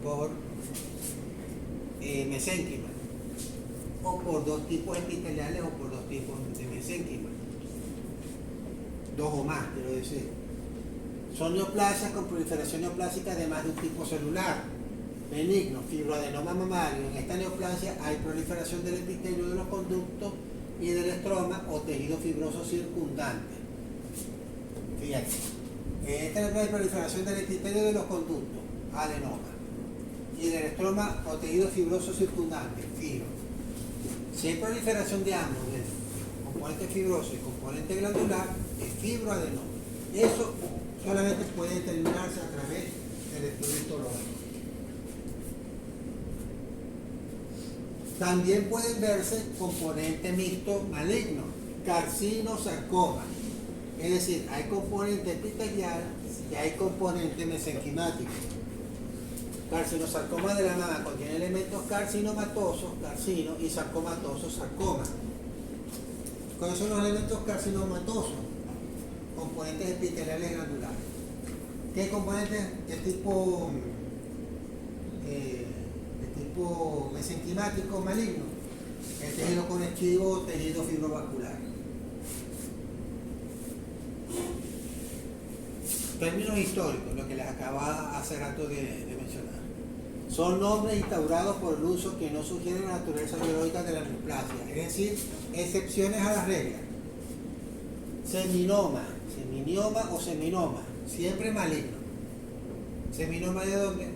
por mesénquima, o por dos tipos epiteliales o por dos tipos de mesénquima. Dos o más, quiero decir. Son neoplasias con proliferación neoplásica de más de un tipo celular. Benigno, fibroadenoma mamario. En esta neoplasia hay proliferación del epitelio de los conductos y del estroma o tejido fibroso circundante. Fíjate, en esta hay proliferación del epitelio de los conductos, adenoma, y del estroma o tejido fibroso circundante, fibro. Si hay proliferación de ambos, del componente fibroso y componente glandular, es fibroadenoma. Eso solamente puede determinarse a través del estudio histológico. También pueden verse componente mixto maligno, carcinosarcoma. Es decir, hay componente epitelial y hay componente mesenquimático. Carcinosarcoma de la mama contiene elementos carcinomatosos, carcino, y sarcomatosos, sarcoma. ¿Cuáles son los elementos carcinomatosos? Componentes epiteliales glandulares. ¿Qué componentes de tipo mesenquimático maligno? El tejido conectivo, tejido fibrovascular. Términos históricos, lo que les acaba hace rato de mencionar. Son nombres instaurados por el uso que no sugieren la naturaleza biológica de la neoplasia, es decir, excepciones a las reglas. Seminoma, seminioma o seminoma, siempre maligno. ¿Seminoma de dónde?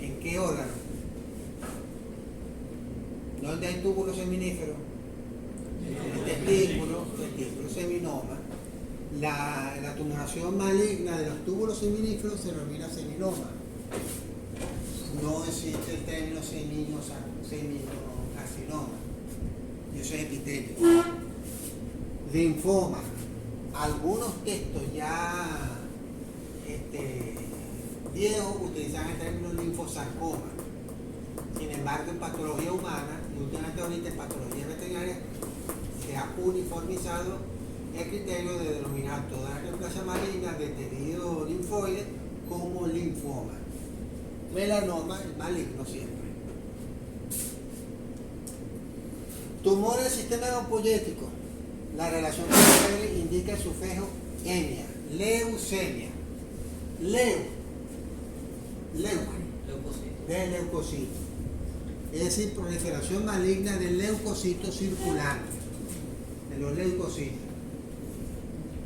¿En qué órgano? ¿Dónde hay túbulos seminíferos? El testículo, seminoma. La tumoración maligna de los túbulos seminíferos se denomina seminoma. No existe el término seminocarcinoma. Y eso es epitelio. Linfoma. Algunos textos ya viejos utilizan el término linfosarcoma. Sin embargo, en patología humana, y últimamente ahorita en patología veterinaria, se ha uniformizado el criterio de denominar toda la neoplasia maligna de tejido linfoide como linfoma. Melanoma, maligno siempre. Tumor del sistema gampoyético. La relación con la sangre indica el sufijo enia. Leucemia. De leucocito. Es decir, proliferación maligna del leucocito circulante. De los leucocitos.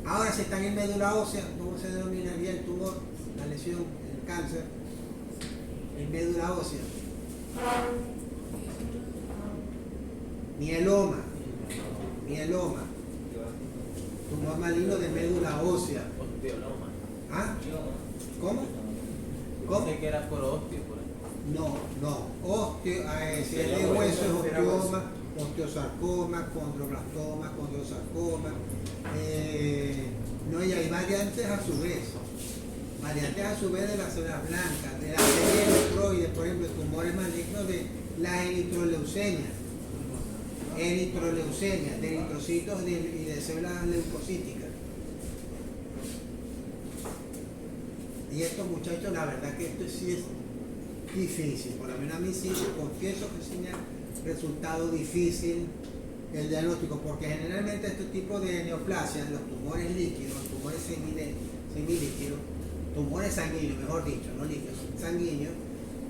Ahora, si están en médula ósea, ¿cómo se denominaría el tumor, la lesión, el cáncer? En médula ósea. Mieloma. Tumor maligno de médula ósea. Osteoloma. ¿Ah? ¿Cómo? Pensé que era por osteo, por ahí. No. Si es de hueso es osteoma, osteosarcoma, condroblastoma, condrosarcoma. No, y hay variantes a su vez. Variantes a su vez de las células blancas, de la serie eritroide, por ejemplo, tumores malignos de la eritroleucemia, de eritrocitos y de células leucocíticas. Y estos muchachos, la verdad que esto sí es difícil, por lo menos a mí sí, confieso que sí me ha resultado difícil el diagnóstico, porque generalmente este tipo de neoplasias, los tumores líquidos, los tumores semilíquidos, tumores sanguíneos, mejor dicho, no líquidos, sanguíneos,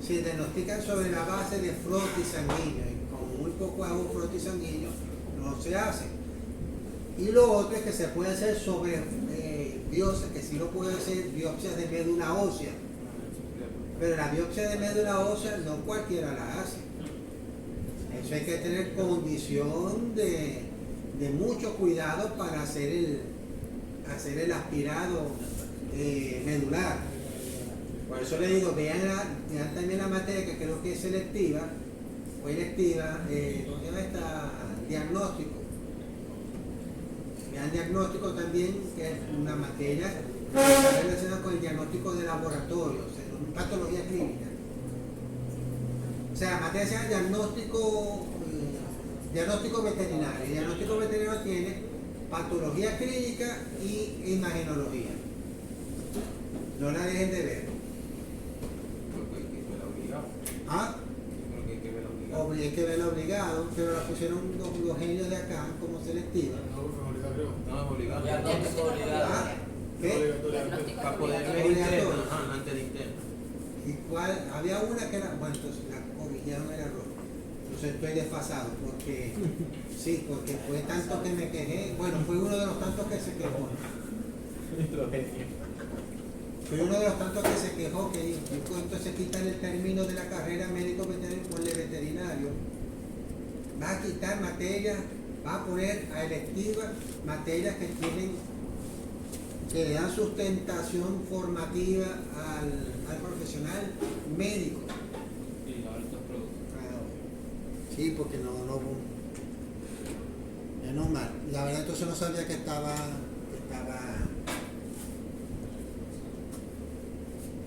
se diagnostican sobre la base de frotis sanguíneo, y con muy poco agua frotis sanguíneo no se hace. Y lo otro es que se puede hacer sobre biopsias, que sí lo puede hacer biopsias de médula ósea, pero la biopsia de médula ósea no cualquiera la hace. Eso hay que tener condición de mucho cuidado para hacer el aspirado medular. Por eso le digo, vean también la materia que creo que es selectiva o electiva, ¿cómo se llama esta? Diagnóstico. Vean diagnóstico también, que es una materia que está relacionada con el diagnóstico de laboratorio, o sea, patología clínica. O sea, la materia se llama diagnóstico veterinario. El diagnóstico veterinario tiene patología clínica y imagenología. No la dejen de ver. ¿Ah? Hay que verla obligado, pero la pusieron los genios de acá como selectiva. No es obligado. Diagnóstico obligado. ¿Ah? ¿Qué? Para poder ver Obligatorio. interno, antes de interno. ¿Y cuál? Había una que era, bueno, entonces la corrigieron el error. Entonces estoy desfasado, porque fue tanto que me quejé. Bueno, fue uno de los tantos que se quejó. Fue uno de los tantos que se quejó que entonces quitan el término de la carrera médico veterinario por el de veterinario. Va a quitar materias, va a poner a electiva materias que le dan sustentación formativa al profesional médico. Y altos productos. Sí, porque no menos mal. La verdad entonces no sabía que estaba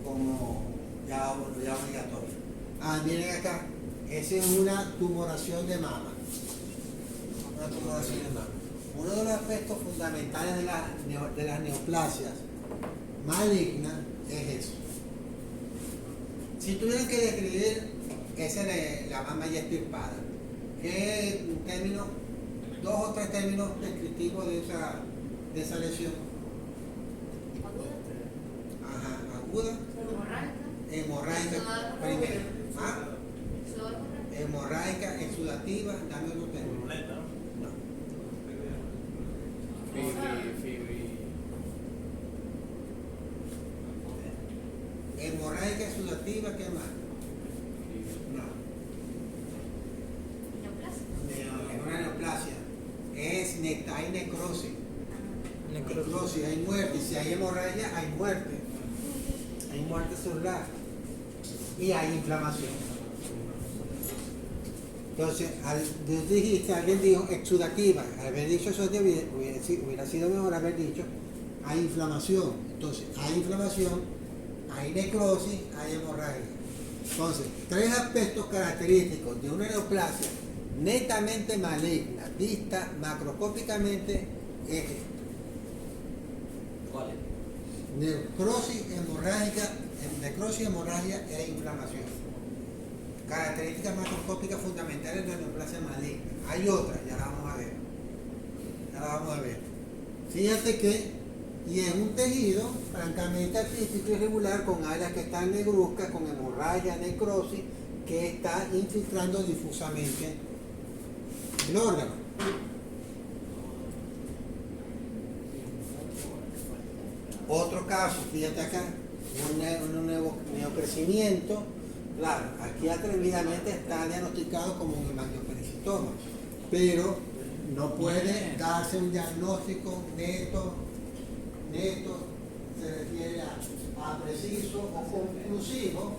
como ya obligatorio. Miren acá, esa es una tumoración de mama. Una tumoración de mama. Uno de los aspectos fundamentales de las neoplasias malignas es eso. Si tuvieran que describir esa es la mama ya extirpada, ¿qué términos, 2 o 3 términos descriptivos de esa lesión? Ajá, aguda, hemorrágica primero. Hemorrágica, exudativa, dame otro término. No. Hemorrágica, exudativa, ¿qué más? No. Es una neoplasia. Hay necrosis. Necrosis, hay muerte. Si hay hemorragia, hay muerte. Hay muerte celular. Y hay inflamación. Entonces, tú dijiste, alguien dijo exudativa. Al haber dicho eso, hubiera sido mejor haber dicho hay inflamación. Entonces, hay inflamación, hay necrosis, hay hemorragia. Entonces, 3 aspectos característicos de una neoplasia netamente maligna, vista macroscópicamente, es esto. ¿Cuál es? Necrosis, hemorragia e inflamación. Características macroscópicas fundamentales de la neoplasia maligna. Hay otras, ya la vamos a ver. Fíjate que, y es un tejido francamente artístico y irregular con áreas que están negruzcas, con hemorragia, necrosis, que está infiltrando difusamente el órgano. Otro caso, fíjate acá, un nuevo neocrecimiento. Claro, aquí atrevidamente está diagnosticado como un hemangiopericitoma, pero no puede darse un diagnóstico neto, se refiere a preciso o conclusivo,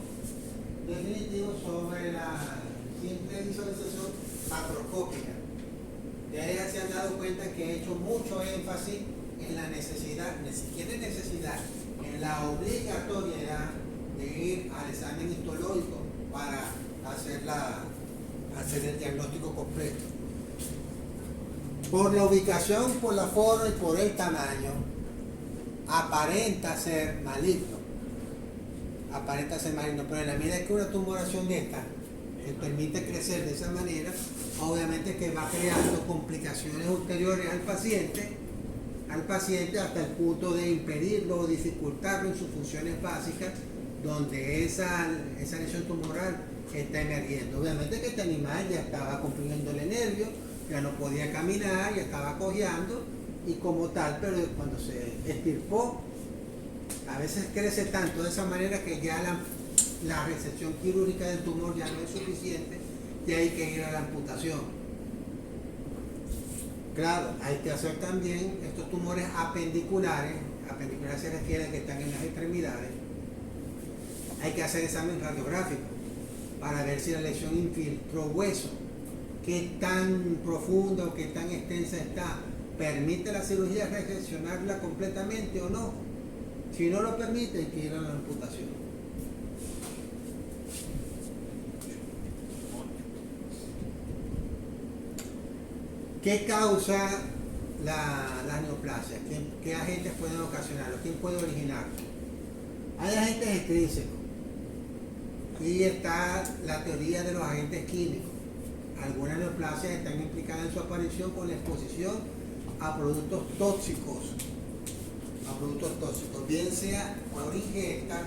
definitivo sobre la simple visualización macroscópica. Ustedes se han dado cuenta que he hecho mucho énfasis en la necesidad, ni siquiera necesidad, en la obligatoriedad de ir al examen histológico para hacer el diagnóstico completo. Por la ubicación, por la forma y por el tamaño, aparenta ser maligno. Pero en la medida que una tumoración de esta que permite crecer de esa manera, obviamente que va creando complicaciones ulteriores al paciente hasta el punto de impedirlo o dificultarlo en sus funciones básicas, donde esa lesión tumoral está emergiendo. Obviamente que este animal ya estaba comprimiéndole nervio, ya no podía caminar, ya estaba cojeando, y como tal, pero cuando se extirpó, a veces crece tanto de esa manera que ya la resección quirúrgica del tumor ya no es suficiente y hay que ir a la amputación. Claro, hay que hacer también estos tumores apendiculares se refiere a que están en las extremidades. Hay que hacer examen radiográfico para ver si la lesión infiltró hueso, qué tan profunda o qué tan extensa está, permite la cirugía reseccionarla completamente o no. Si no lo permite, hay que ir a la amputación. ¿Qué causa la neoplasia? ¿Qué agentes pueden ocasionarlo? ¿Quién puede originarlo? Hay agentes extrínsecos y está la teoría de los agentes químicos. Algunas neoplasias están implicadas en su aparición con la exposición a productos tóxicos, bien sea por ingesta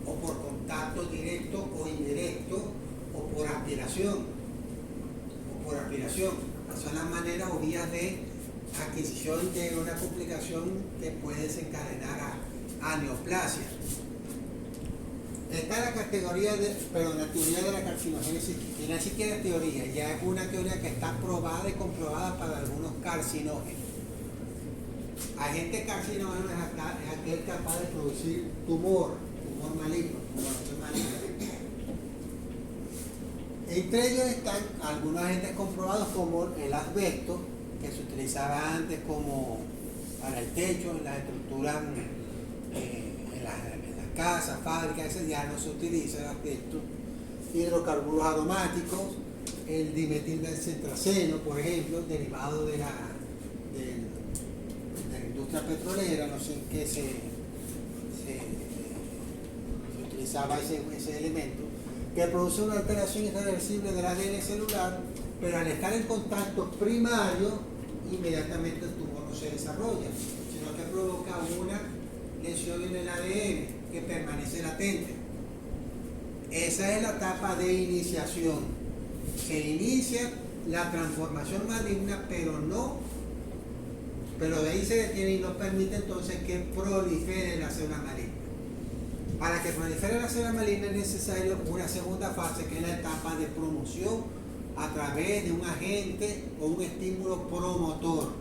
o por contacto directo o indirecto o por aspiración. Son las maneras o vías de adquisición de una complicación que puede desencadenar a neoplasia. Está la categoría la teoría de la carcinogénesis, y no es siquiera teoría, ya es una teoría que está probada y comprobada para algunos carcinógenos. Agente carcinógeno es aquel capaz de producir tumor maligno, tumoración maligna. Entre ellos están algunos agentes comprobados como el asbesto, que se utilizaba antes como para el techo, en las estructuras, en las casas, fábricas, ese ya no se utiliza el aspecto. Hidrocarburos aromáticos, el dimetilbencentraceno, por ejemplo, derivado de la industria petrolera, no sé en qué se utilizaba ese elemento, que produce una alteración irreversible del ADN celular, pero al estar en contacto primario, inmediatamente el tumor no se desarrolla, sino que provoca una lesión en el ADN que permanece latente. Esa es la etapa de iniciación. Se inicia la transformación maligna, pero de ahí se detiene y no permite entonces que prolifere la célula maligna. Para que prolifere la célula maligna es necesario una segunda fase, que es la etapa de promoción a través de un agente o un estímulo promotor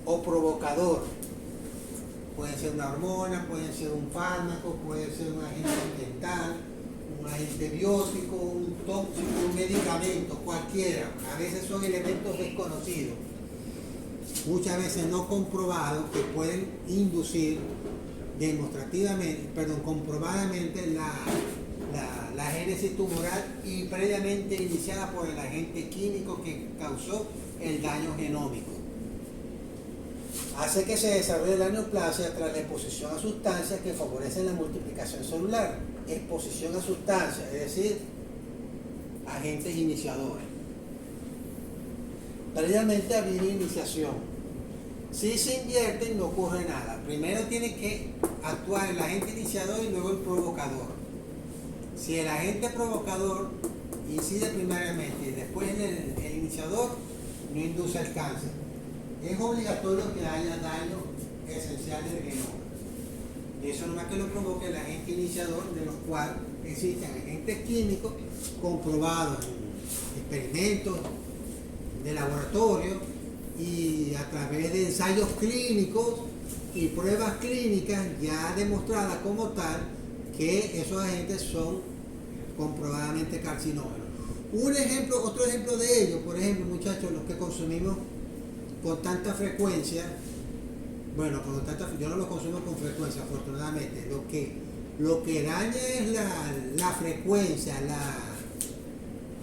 o provocador. Puede ser una hormona, puede ser un fármaco, puede ser un agente ambiental, un agente biótico, un tóxico, un medicamento, cualquiera. A veces son elementos desconocidos, muchas veces no comprobados, que pueden inducir comprobadamente la génesis tumoral y previamente iniciada por el agente químico que causó el daño genómico. Hace que se desarrolle la neoplasia tras la exposición a sustancias que favorecen la multiplicación celular. Exposición a sustancias, es decir, agentes iniciadores. Previamente había iniciación. Si se invierten, no ocurre nada. Primero tiene que actuar el agente iniciador y luego el provocador. Si el agente provocador incide primariamente y después el iniciador, no induce el cáncer. Es obligatorio que haya daño esencial del genoma. Eso no más que lo provoque el agente iniciador, de los cuales existen agentes químicos comprobados en experimentos de laboratorio y a través de ensayos clínicos y pruebas clínicas ya demostradas como tal, que esos agentes son comprobadamente carcinógenos. Otro ejemplo de ello, por ejemplo, muchachos, los que consumimos con tanta frecuencia, yo no lo consumo con frecuencia, afortunadamente. Lo que daña es la frecuencia,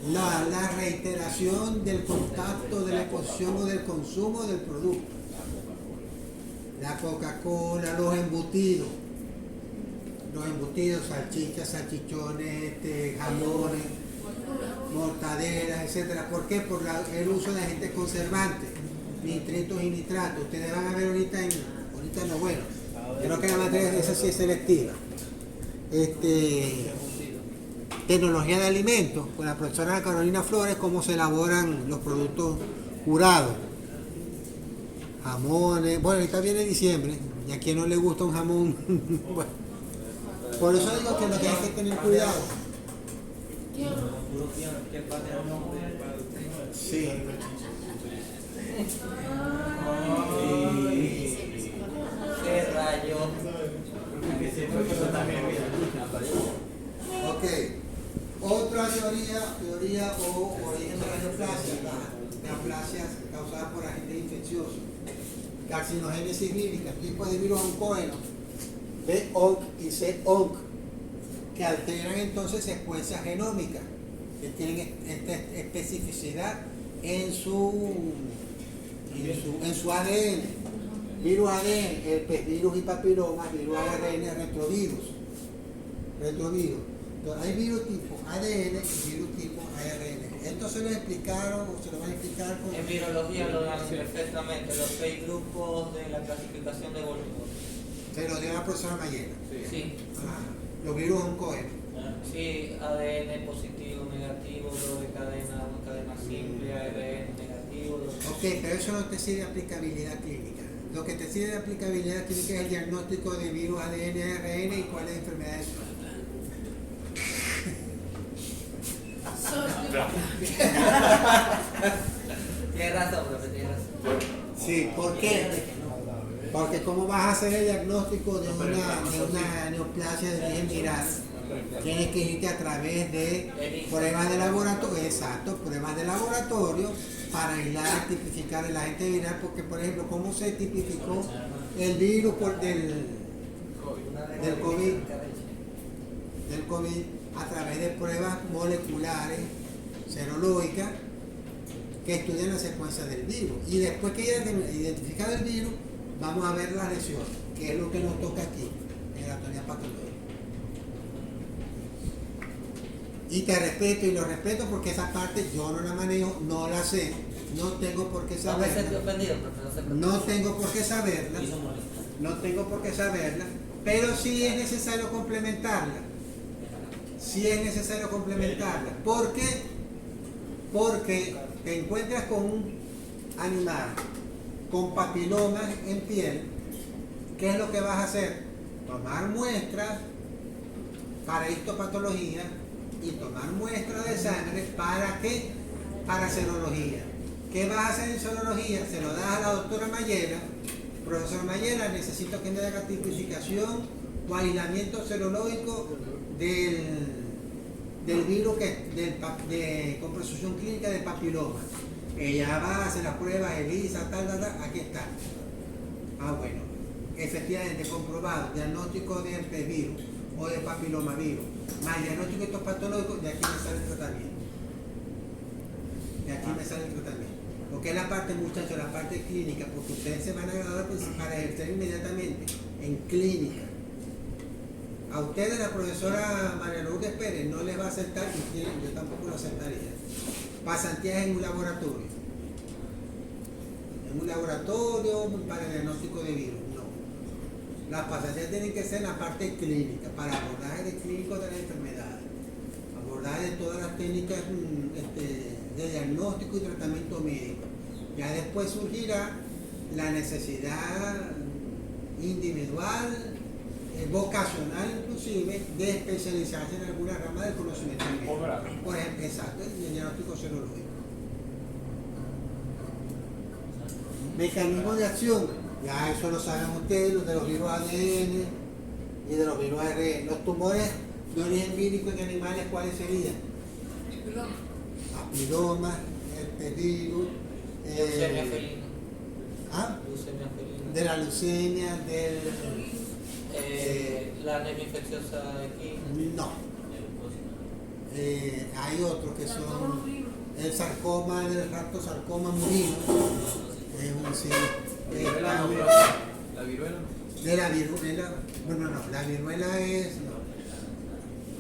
la reiteración del contacto, de la exposición o del consumo del producto. La Coca-Cola, los embutidos, salchichas, salchichones, jamones, mortaderas, etcétera. ¿Por qué? Por el uso de agentes conservantes, nitritos y nitratos. Ustedes van a ver ahorita no, bueno, creo que la materia esa sí es selectiva. Tecnología de alimentos, con la profesora Carolina Flores, cómo se elaboran los productos curados. Jamones, bueno, ahorita viene diciembre, y a quien no le gusta un jamón. Bueno, por eso digo que lo que hay que tener cuidado. Sí. ¿Qué rayo? Ok. Otra teoría o origen de la neoplasia, las neoplasias causadas por agentes infecciosos. Carcinogénesis vírica, tipos de virus oncógenos, B-ONC y C-ONC, que alteran entonces secuencias genómicas, que tienen especificidad en su ADN. Virus ADN, herpesvirus y papilomas, virus ARN, retrovirus. Entonces, hay virus tipo ADN y virus tipo ARN. Esto se lo explicaron o se lo van a explicar con... En virología lo dan perfectamente, los 6 grupos de la clasificación de Wolford. Se lo dio la profesora Mayela. Sí. Los virus oncógenos. Sí, ADN positivo, negativo, doble cadena, una cadena simple, ARN negativo. Ok, pero eso no te sirve de aplicabilidad clínica. Lo que te sirve de aplicabilidad clínica es el diagnóstico de virus ADN, ARN y cuáles enfermedades son. Tienes razón, profe, tienes razón. Sí, ¿por qué? Porque ¿cómo vas a hacer el diagnóstico de una neoplasia de origen viral? Tienes que irte a través de pruebas de laboratorio, pruebas de laboratorio para aislar, tipificar el agente viral, porque por ejemplo, ¿cómo se tipificó el virus del COVID, a través de pruebas moleculares, serológicas, que estudian la secuencia del virus. Y después que ya identificado el virus, vamos a ver la lesión, que es lo que nos toca aquí, en la anatomía patológica. Y te respeto y lo respeto porque esa parte yo no la manejo, no la sé, no tengo por qué No me sentí saberla. ofendido, profe, no se preocupe. No tengo por qué saberla, Hizo molesto. no tengo por qué saberla, pero sí es necesario complementarla. Sí es necesario complementarla. ¿Por qué? Porque te encuentras con un animal con papilomas en piel. ¿Qué es lo que vas a hacer? Tomar muestras para histopatología y tomar muestras de sangre. ¿Para qué? Para serología. ¿Qué vas a hacer en serología? Se lo das a la doctora Mayela. Profesor Mayela, necesito que me haga tipificación o aislamiento serológico del virus con presunción clínica del papiloma. Ella va a hacer las pruebas, ELISA, tal, aquí está. Ah, bueno, efectivamente comprobado, diagnóstico de herpesvirus o de papilomavirus, más diagnóstico histopatológico, de aquí me sale el tratamiento. De aquí me sale el tratamiento. Porque es la parte, muchachos, la parte clínica, porque ustedes se van a graduar para ejercer inmediatamente en clínica. A ustedes la profesora María Lourdes Pérez no les va a aceptar, y yo tampoco lo aceptaría, pasantías en un laboratorio. En un laboratorio para el diagnóstico de virus, no. Las pasantías tienen que ser en la parte clínica, para abordaje de clínicos de las enfermedades, abordaje de todas las técnicas de diagnóstico y tratamiento médico. Ya después surgirá la necesidad individual, vocacional inclusive, de especializarse en alguna rama del conocimiento médico. Por ejemplo, exacto, el diagnóstico serológico. Mecanismo de acción, ya eso lo saben ustedes, los de los virus ADN y de los virus ARN. Los tumores de origen vírico en animales, ¿cuáles serían? Papiloma, herpesvirus, Leucemia felina. ¿ah? Leucemia felina. De la leucemia, La anemia infecciosa aquí. no. Hay otros que son el sarcoma, el raptosarcoma murino, es un sí, La viruela. de la viruela, bueno, no, la viruela es,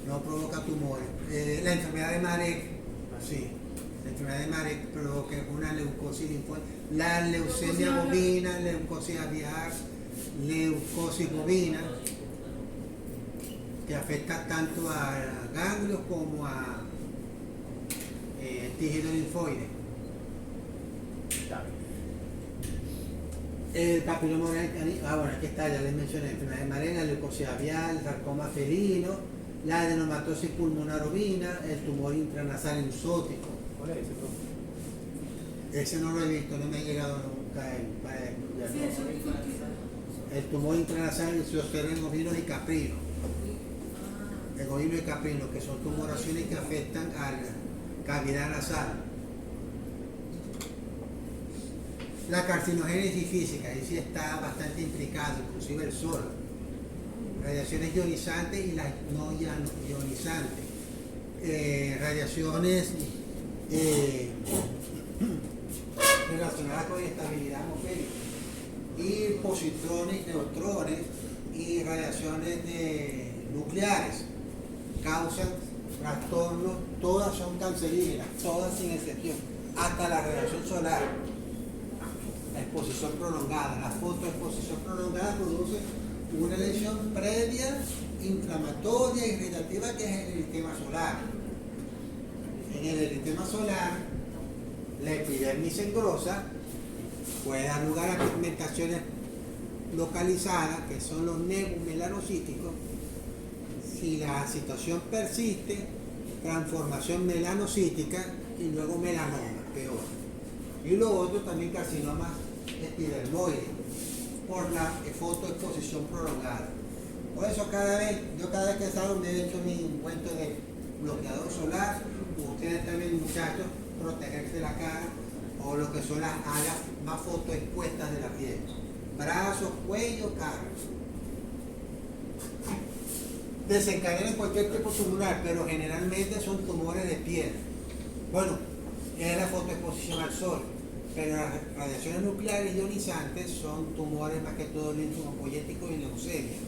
no provoca tumores. La enfermedad de Marek, sí, la enfermedad de Marek provoca una leucosis linfótica, la leucemia bovina, leucosis aviar, leucosis bovina, que afecta tanto a ganglios como a tejido linfoide. El papiloma bueno, aquí está, ya les mencioné, enfermedad de Marek, la leucosis aviar, el sarcoma felino, la adenomatosis pulmonar ovina, el tumor intranasal exótico. ¿Cuál es ese, profe? Ese no lo he visto, no me ha llegado nunca el tumor intranasal en ovinos y caprinos. En ovinos y caprinos, que son tumoraciones que afectan a la cavidad nasal. La carcinogénesis física, ahí sí está bastante implicado, inclusive el sol. Radiaciones ionizantes y las no ionizantes. Radiaciones relacionadas con estabilidad atmosférica. Y positrones, neutrones y radiaciones nucleares. Causan trastornos, todas son cancerígenas, todas sin excepción, hasta la radiación solar. La exposición prolongada, la fotoexposición prolongada produce una lesión previa, inflamatoria y irritativa, que es el eritema solar. En el eritema solar, la epidermis engrosa puede dar lugar a pigmentaciones localizadas, que son los nebus melanocíticos. Si la situación persiste, transformación melanocítica y luego melanoma, peor. Y lo otro también carcinoma epidermoide, por la fotoexposición prolongada. Por eso yo cada vez que salgo me he hecho mi cuento de bloqueador solar. Ustedes también, muchachos, protegerse la cara o lo que son las áreas más fotoexpuestas de la piel. Brazos, cuello, cara. desencadenan cualquier tipo tumoral, pero generalmente son tumores de piel. Bueno, es la fotoexposición al sol, pero las radiaciones nucleares ionizantes son tumores más que todo linfopoyéticos y leucemia.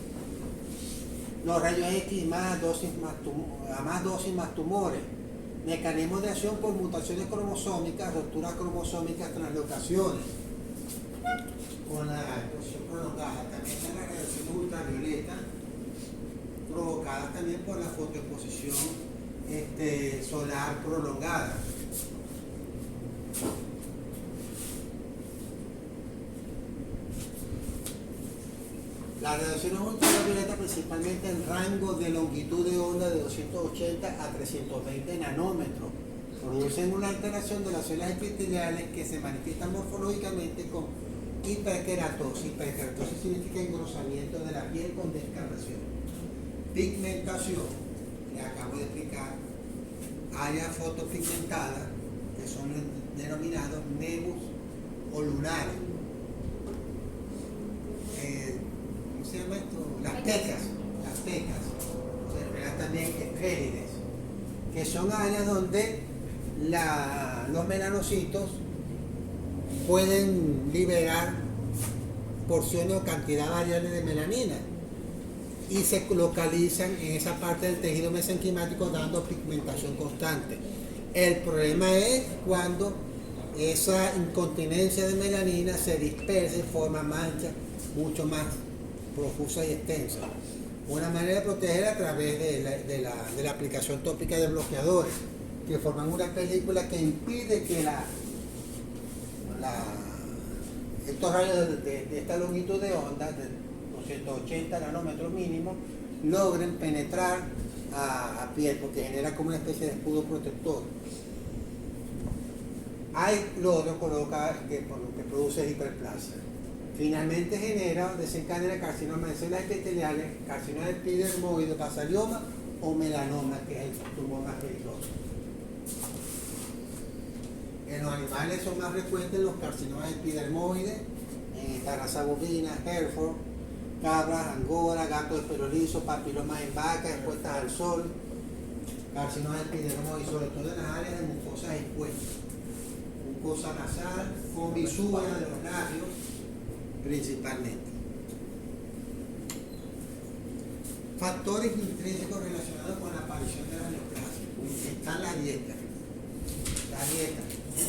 Los rayos X a más dosis más tumores. Mecanismos de acción por mutaciones cromosómicas, rupturas cromosómicas, translocaciones. Con la exposición prolongada. También están las radiaciones ultravioletas, provocadas también por la fotoexposición solar prolongada. Las radiaciones ultravioletas, principalmente en rango de longitud de onda de 280 a 320 nanómetros, producen una alteración de las células epiteliales que se manifiestan morfológicamente con hiperkeratosis. Hiperkeratosis significa engrosamiento de la piel con descamación. Pigmentación, le acabo de explicar, áreas fotopigmentadas, que son denominados nebus o lunares. ¿Cómo se llama esto? Las pecas, se verán también esférides, que son áreas donde los melanocitos pueden liberar porciones o cantidad variable de melanina y se localizan en esa parte del tejido mesenquimático dando pigmentación constante. El problema es cuando esa incontinencia de melanina se dispersa y forma manchas mucho más profusas y extensas. Una manera de proteger a través de la aplicación tópica de bloqueadores que forman una película que impide que estos rayos de esta longitud de onda, de 280 nanómetros mínimo, logren penetrar a piel, porque genera como una especie de escudo protector. Hay cloro que produce hiperplasia. Finalmente desencadena carcinoma de células epiteliales, carcinoma epidermoide, basalioma o melanoma, que es el tumor más peligroso. En los animales son más frecuentes los carcinomas epidermoides, en esta raza bovina, Hereford, cabras, angora, gatos de pelo liso, papilomas en vacas expuestas al sol, carcinomas epidermoides, sobre todo en las áreas de mucosas expuestas, mucosa nasal, con visura de los labios, principalmente. Factores intrínsecos relacionados con la aparición de la neoplasia. Están la dieta.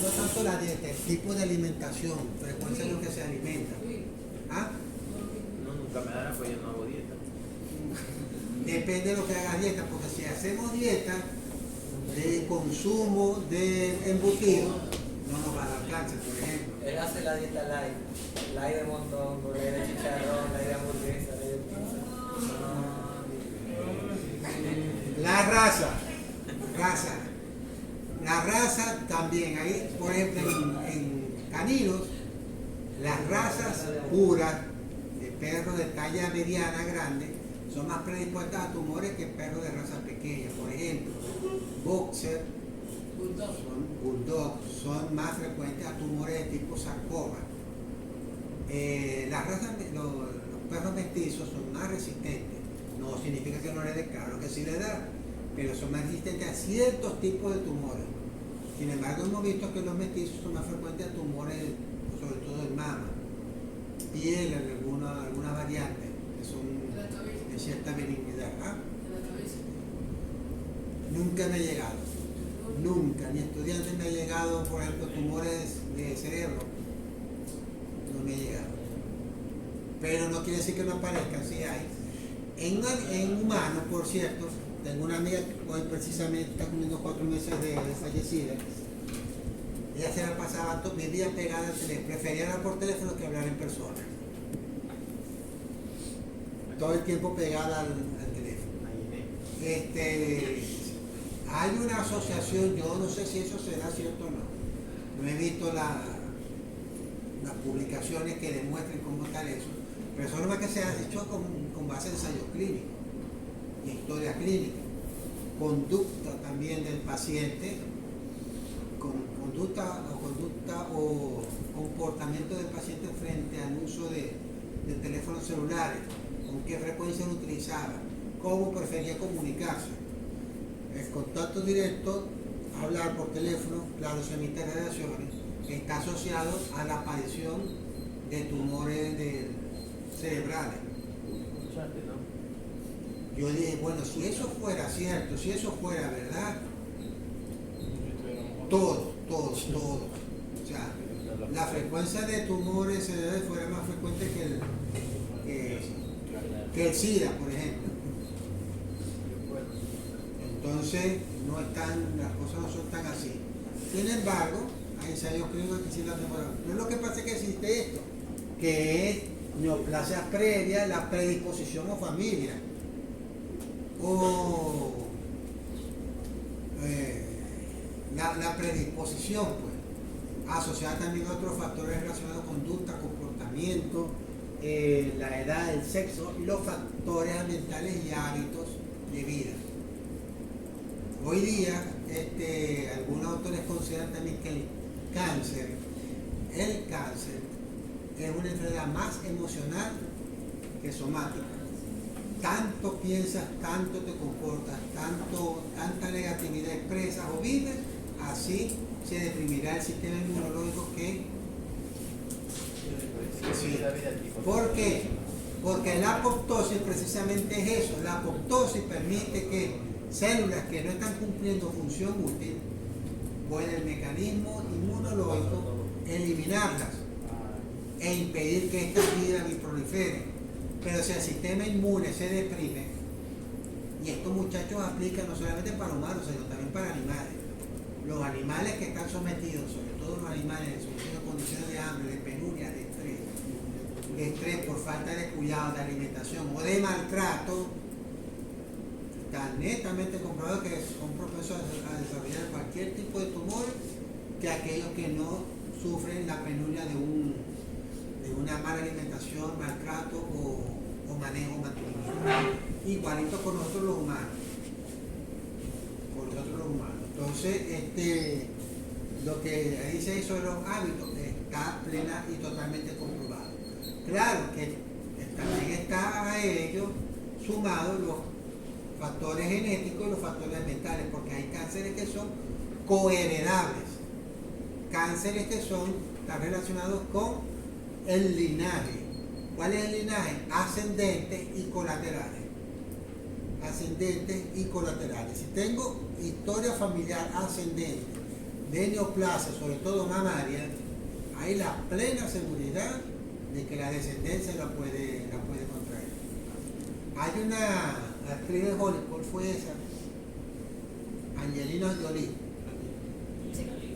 No tanto la dieta, el tipo de alimentación, frecuencia de lo que se alimenta. ¿Ah? No, nunca me dará, pues yo no hago dieta. Depende de lo que hagas dieta, porque si hacemos dieta de consumo de embutidos, no nos va a dar cáncer, por ejemplo. Él hace la dieta light de mondongo, light de chicharrón, light de hamburguesa, light de pizza. La raza también, ahí, por ejemplo, en caninos, las razas puras de perros de talla mediana, grande, son más predispuestas a tumores que perros de raza pequeña. Por ejemplo, boxer, bulldog, son más frecuentes a tumores de tipo sarcoma. Los perros mestizos son más resistentes. No significa que no le dé, claro que sí le da, pero son más resistentes a ciertos tipos de tumores. Sin embargo, hemos visto que los mestizos son más frecuentes a tumores, sobre todo en mama, piel, algunas variantes, que son de cierta benignidad. ¿Ah? Nunca me ha llegado, nunca, ni estudiante me ha llegado, por ejemplo, tumores de cerebro, no me ha llegado. Pero no quiere decir que no aparezcan, sí hay. En humanos, por cierto, tengo una amiga que hoy precisamente está cumpliendo 4 meses de fallecida. Ella se la pasaba vivía pegada al teléfono, prefería hablar por teléfono que hablar en persona. Todo el tiempo pegada al teléfono. Hay una asociación, yo no sé si eso será cierto o no. No he visto las publicaciones que demuestren cómo está eso. Pero eso no es que se ha hecho con base en ensayos clínicos, historia clínica, conducta también del paciente, conducta o comportamiento del paciente frente al uso de teléfonos celulares, con qué frecuencia lo utilizaba, cómo prefería comunicarse. El contacto directo, hablar por teléfono, claro, se emite radiaciones, está asociado a la aparición de tumores cerebrales. Escuchaste, ¿no? Yo dije, bueno, si eso fuera cierto, si eso fuera verdad, todo. O sea, la frecuencia de tumores cerebrales fuera más frecuente que el SIDA, por ejemplo. Entonces, las cosas no son tan así. Sin embargo, hay ensayos clínicos que sí lo han mejorado. Pero lo que pasa es que existe esto, que es neoplasia previa, la predisposición o familia, o la predisposición, pues, asociada también a otros factores relacionados con conducta, comportamiento, la edad, el sexo y los factores ambientales y hábitos de vida. Hoy día, algunos autores consideran también que el cáncer es una enfermedad más emocional que somática. Tanto piensas, tanto te comportas, tanta negatividad expresas o vives, así se deprimirá el sistema inmunológico que... Sí. ¿Por qué? Porque la apoptosis precisamente es eso. La apoptosis permite que células que no están cumpliendo función útil, puede el mecanismo inmunológico eliminarlas e impedir que estas vivan y proliferen. Pero si el sistema inmune se deprime, y estos muchachos aplican no solamente para humanos, sino también para animales. Los animales que están sometidos, sobre todo los animales sometidos a condiciones de hambre, de penuria, de estrés por falta de cuidado, de alimentación o de maltrato, está netamente comprobado que son propensos a desarrollar cualquier tipo de tumor que aquellos que no sufren la penuria de una mala alimentación, maltrato o manejo mantenimiento. Igualito con nosotros los humanos. Entonces, lo que ahí dice sobre los hábitos está plena y totalmente comprobado. Claro que también está a ello sumados los factores genéticos y los factores mentales, porque hay cánceres que son coheredables, cánceres que están relacionados con el linaje. ¿Cuál es el linaje? Ascendentes y colaterales. Si tengo historia familiar ascendente de neoplasia, sobre todo mamaria, hay la plena seguridad de que la descendencia la puede contraer. Hay una actriz de Hollywood, ¿cuál fue esa? Angelina Jolie.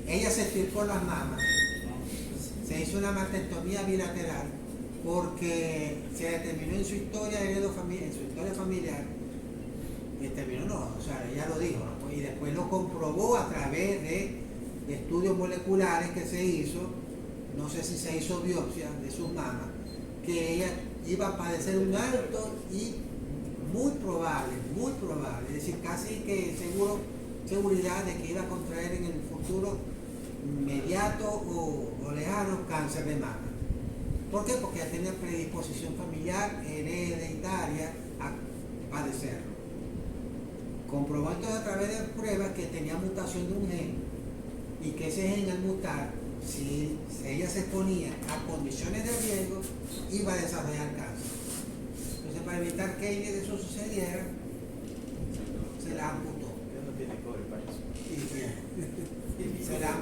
Ella se estirpó las mamas, se hizo una mastectomía bilateral porque se determinó en su historia familiar, ella lo dijo, ¿no? Y después lo comprobó a través de estudios moleculares que se hizo, no sé si se hizo biopsia de sus mamas, que ella iba a padecer un alto y muy probable, es decir, casi que seguridad de que iba a contraer en el futuro inmediato o lejano cáncer de mama. ¿Por qué? Porque ya tenía predisposición familiar hereditaria a padecerlo. Comprobó entonces a través de pruebas que tenía mutación de un gen y que ese gen al mutar, si ella se exponía a condiciones de riesgo, iba a desarrollar cáncer. Entonces, para evitar que eso sucediera, se la amputó. No tiene cobre para eso.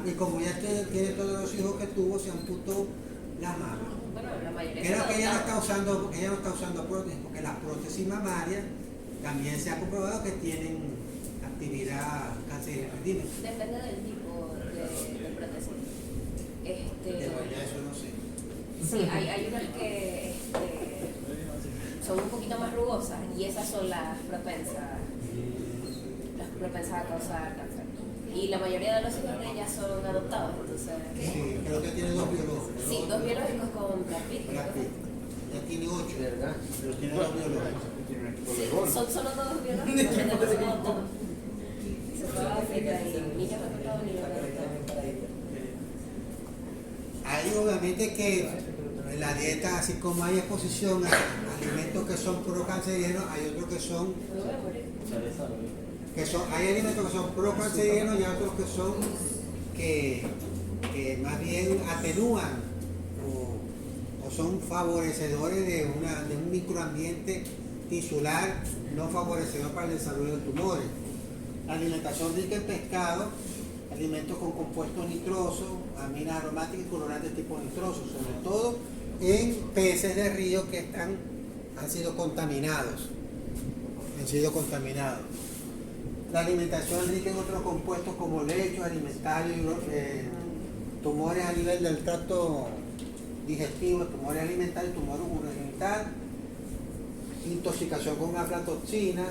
Y como ya tiene todos los hijos que tuvo, se amputó la mama. Bueno, la mayoría Creo que ella no está usando prótesis, porque las prótesis mamarias también se ha comprobado que tienen actividad cancerígena. Dime. depende del tipo de prótesis. Ya eso no sé. Sí, hay unas que son un poquito más rugosas y esas son las propensas a causar cáncer. Y la mayoría de los hijos de ellas son adoptados, entonces... Sí, creo que tiene 2 biológicos. Sí, 2 biológicos con Brad Pitt. Ya tiene 8. ¿Verdad? Pero tiene 2 biológicos. Tiene un equipo Sí, de gol. son solo todos biológicos, entonces son adoptados. Se fue a África y niños adoptados, niños adoptados. Hay obviamente que En la dieta, así como hay exposición a alimentos que son pro-cancerígenos, hay otros que son, hay alimentos que son pro-cancerígenos y otros que son que más bien atenúan o son favorecedores de un microambiente tisular no favorecedor para el desarrollo de tumores. La alimentación rica en pescado, alimentos con compuestos nitrosos, aminas aromáticas y colorantes tipo nitrosos, sobre todo en peces de río que han sido contaminados. La alimentación rica en otros compuestos como lechos alimentarios, tumores a nivel del tracto digestivo, tumores alimentarios, tumores urogenital, intoxicación con aflatoxinas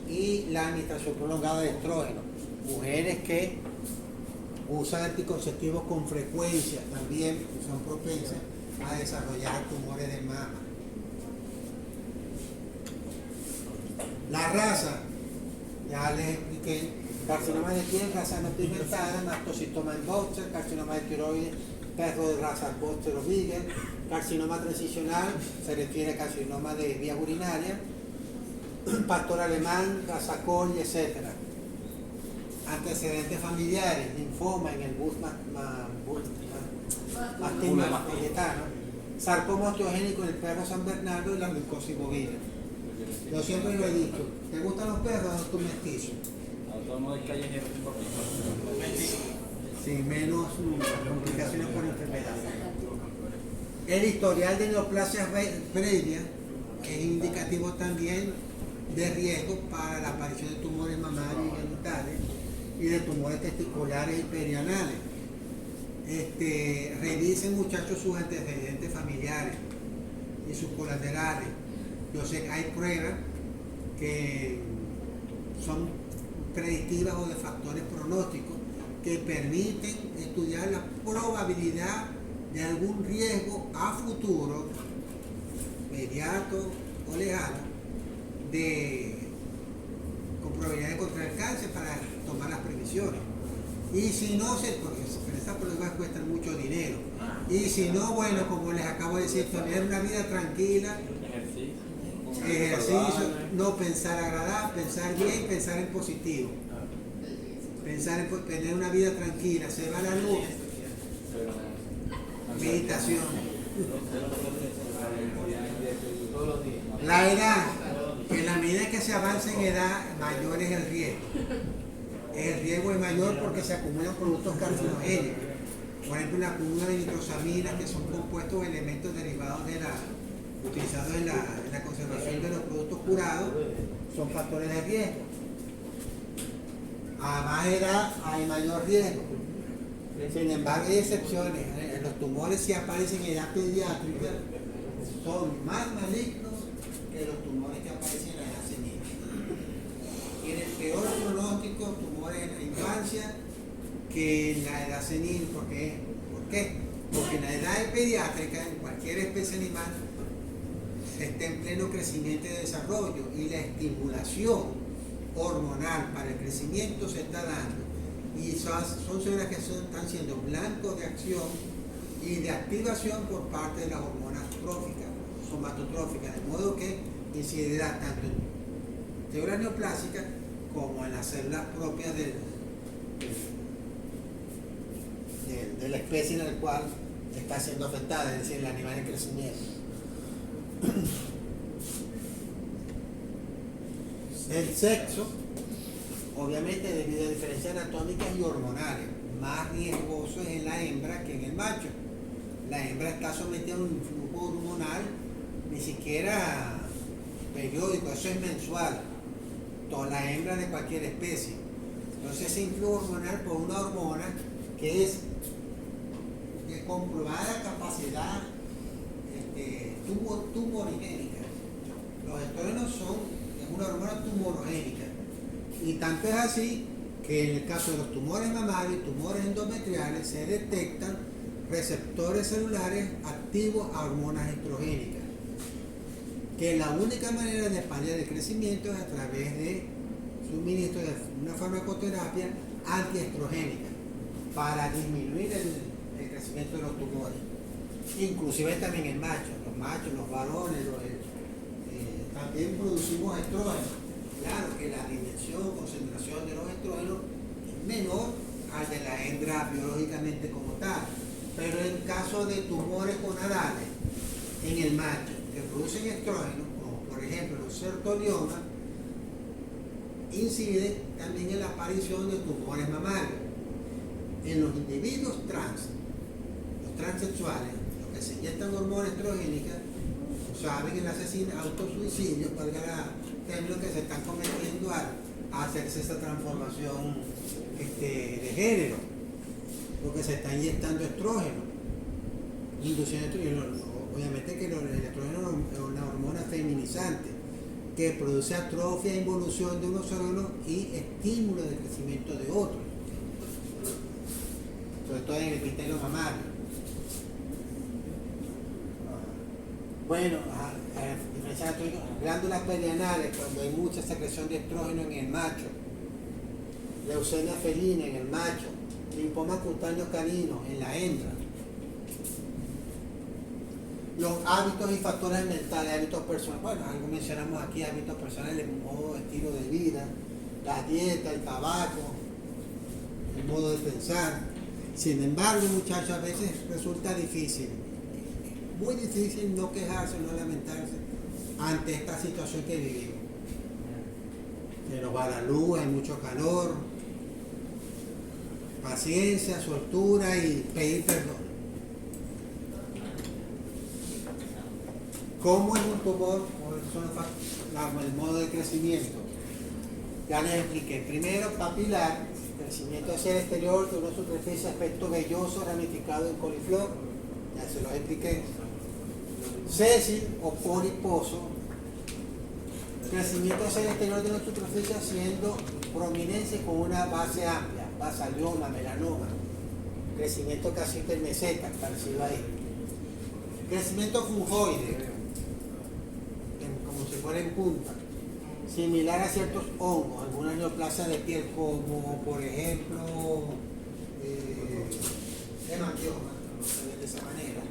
y la administración prolongada de estrógenos. Mujeres que usan anticonceptivos con frecuencia también son propensas a desarrollar tumores de mama. La raza, ya les expliqué, carcinoma de piel, raza no pigmentada, mastocitoma en Boxer, carcinoma de tiroides, perro de raza Boxer o Beagle, carcinoma transicional, se refiere a carcinoma de vías urinarias, pastor alemán, raza Coli, etc. Antecedentes familiares, linfoma en el bus mastinetano, sarcoma osteogénico en el perro San Bernardo y la micosis bovina. Yo siempre lo he dicho, ¿te gustan los perros o tus mestizos? Sin menos complicaciones por enfermedad. El historial de neoplasias previas es indicativo también de riesgo para la aparición de tumores mamarios y genitales y de tumores testiculares y perianales. Revisen, muchachos, sus antecedentes familiares y sus colaterales. Yo sé que hay pruebas que son predictivas o de factores pronósticos que permiten estudiar la probabilidad de algún riesgo a futuro, inmediato o lejano, con probabilidad de contraer cáncer para tomar las previsiones. Y si no, porque esas pruebas cuestan mucho dinero. Y si no, bueno, como les acabo de decir, tener una vida tranquila, ejercicio, no pensar agradable, pensar bien, pensar en positivo. Tener una vida tranquila, se va la luz, meditación. La edad, en la medida que se avanza en edad, mayor es el riesgo. El riesgo es mayor porque se acumulan productos carcinogénicos. Por ejemplo, la acumulación de nitrosaminas, que son compuestos o elementos derivados utilizados en la conservación de los productos curados, son factores de riesgo. A más edad hay mayor riesgo. Sin embargo, hay excepciones. Los tumores, si aparecen en edad pediátrica, son más malignos que los tumores que aparecen en la edad senil. Tienen peor pronóstico tumores en la infancia que en la edad senil. ¿Por qué? Porque en la edad pediátrica, en cualquier especie animal, está en pleno crecimiento y desarrollo, y la estimulación hormonal para el crecimiento se está dando, y son células que están siendo blancos de acción y de activación por parte de las hormonas tróficas, somatotróficas, de modo que incidirá tanto en células neoplásicas como en las células propias de la especie en la cual está siendo afectada, es decir, el animal en crecimiento. El sexo, obviamente, debido a diferencias anatómicas y hormonales, más riesgoso es en la hembra que en el macho. La hembra está sometida a un flujo hormonal ni siquiera periódico, eso es mensual. Toda la hembra de cualquier especie. Entonces, ese influjo hormonal por una hormona que es de comprobada capacidad tumorigénica. Los estrógenos son una hormona tumorogénica, y tanto es así que en el caso de los tumores mamarios y tumores endometriales se detectan receptores celulares activos a hormonas estrogénicas, que la única manera de paliar el crecimiento es a través de suministro de una farmacoterapia antiestrogénica para disminuir el crecimiento de los tumores. inclusive también en machos, los machos, los varones, también producimos estrógenos. Claro que la dimensión, concentración de los estrógenos es menor al de la hembra biológicamente como tal, pero en caso de tumores gonadales en el macho que producen estrógenos, como por ejemplo los sertoliomas, incide también en la aparición de tumores mamarios. En los individuos trans, los transexuales, los que se inyectan hormonas estrogénicas, saben el asesino, autosuicidio, valga el término, que se están cometiendo a hacerse esa transformación de género, porque se está inyectando estrógeno, induciendo estrógeno. Obviamente que el estrógeno es una hormona feminizante que produce atrofia e involución de unos órganos y estímulo de crecimiento de otros, sobre todo en el epitelio mamario. Bueno, glándulas perianales, cuando hay mucha secreción de estrógeno en el macho, leucemia felina en el macho, linfoma cutáneo canino en la hembra. Los hábitos y factores mentales, hábitos personales, bueno, algo mencionamos aquí, hábitos personales, el modo, estilo de vida, la dieta, el tabaco, el modo de pensar. Sin embargo, muchachos, a veces resulta difícil, muy difícil no quejarse, no lamentarse ante esta situación que vivimos. Se nos va la luz, hay mucho calor, paciencia, soltura y pedir perdón. ¿Cómo es un tumor? El modo de crecimiento. Ya les expliqué. Primero, papilar, crecimiento hacia el exterior de una superficie, aspecto velloso, ramificado en coliflor. Ya se los expliqué. Sésil o poliposo, crecimiento hacia el exterior de una superficie haciendo prominencia con una base amplia, basalioma, melanoma. Crecimiento casi en meseta, parecido ahí. Crecimiento fungoide, como si fuera en punta, similar a ciertos hongos, algunas neoplasias de piel, como por ejemplo hemangioma, de esa manera.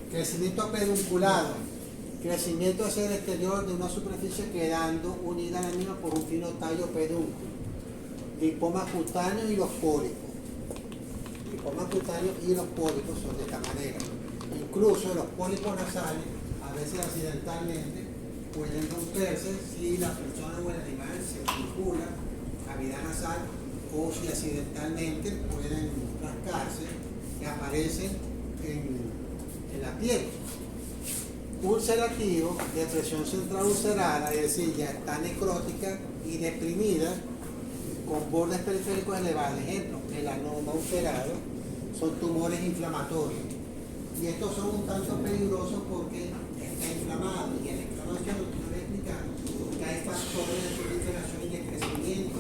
Crecimiento pedunculado, crecimiento hacia el exterior de una superficie quedando unida a la misma por un fino tallo pedúnculo. Lipomas cutáneos y los pólipos. Lipomas cutáneos y los pólipos son de esta manera. Incluso los pólipos nasales, a veces accidentalmente, pueden romperse si la persona o el animal se vincula cavidad nasal, o si accidentalmente pueden rascarse y aparecen en la piel. Ulcerativo, depresión central ulcerada, es decir, ya está necrótica y deprimida, con bordes periféricos elevados. Ejemplo, melanoma ulcerado, son tumores inflamatorios. Y estos son un tanto peligrosos porque está inflamado, y en la inflamación, lo que yo les he explicado, que hay factores de proliferación y de crecimiento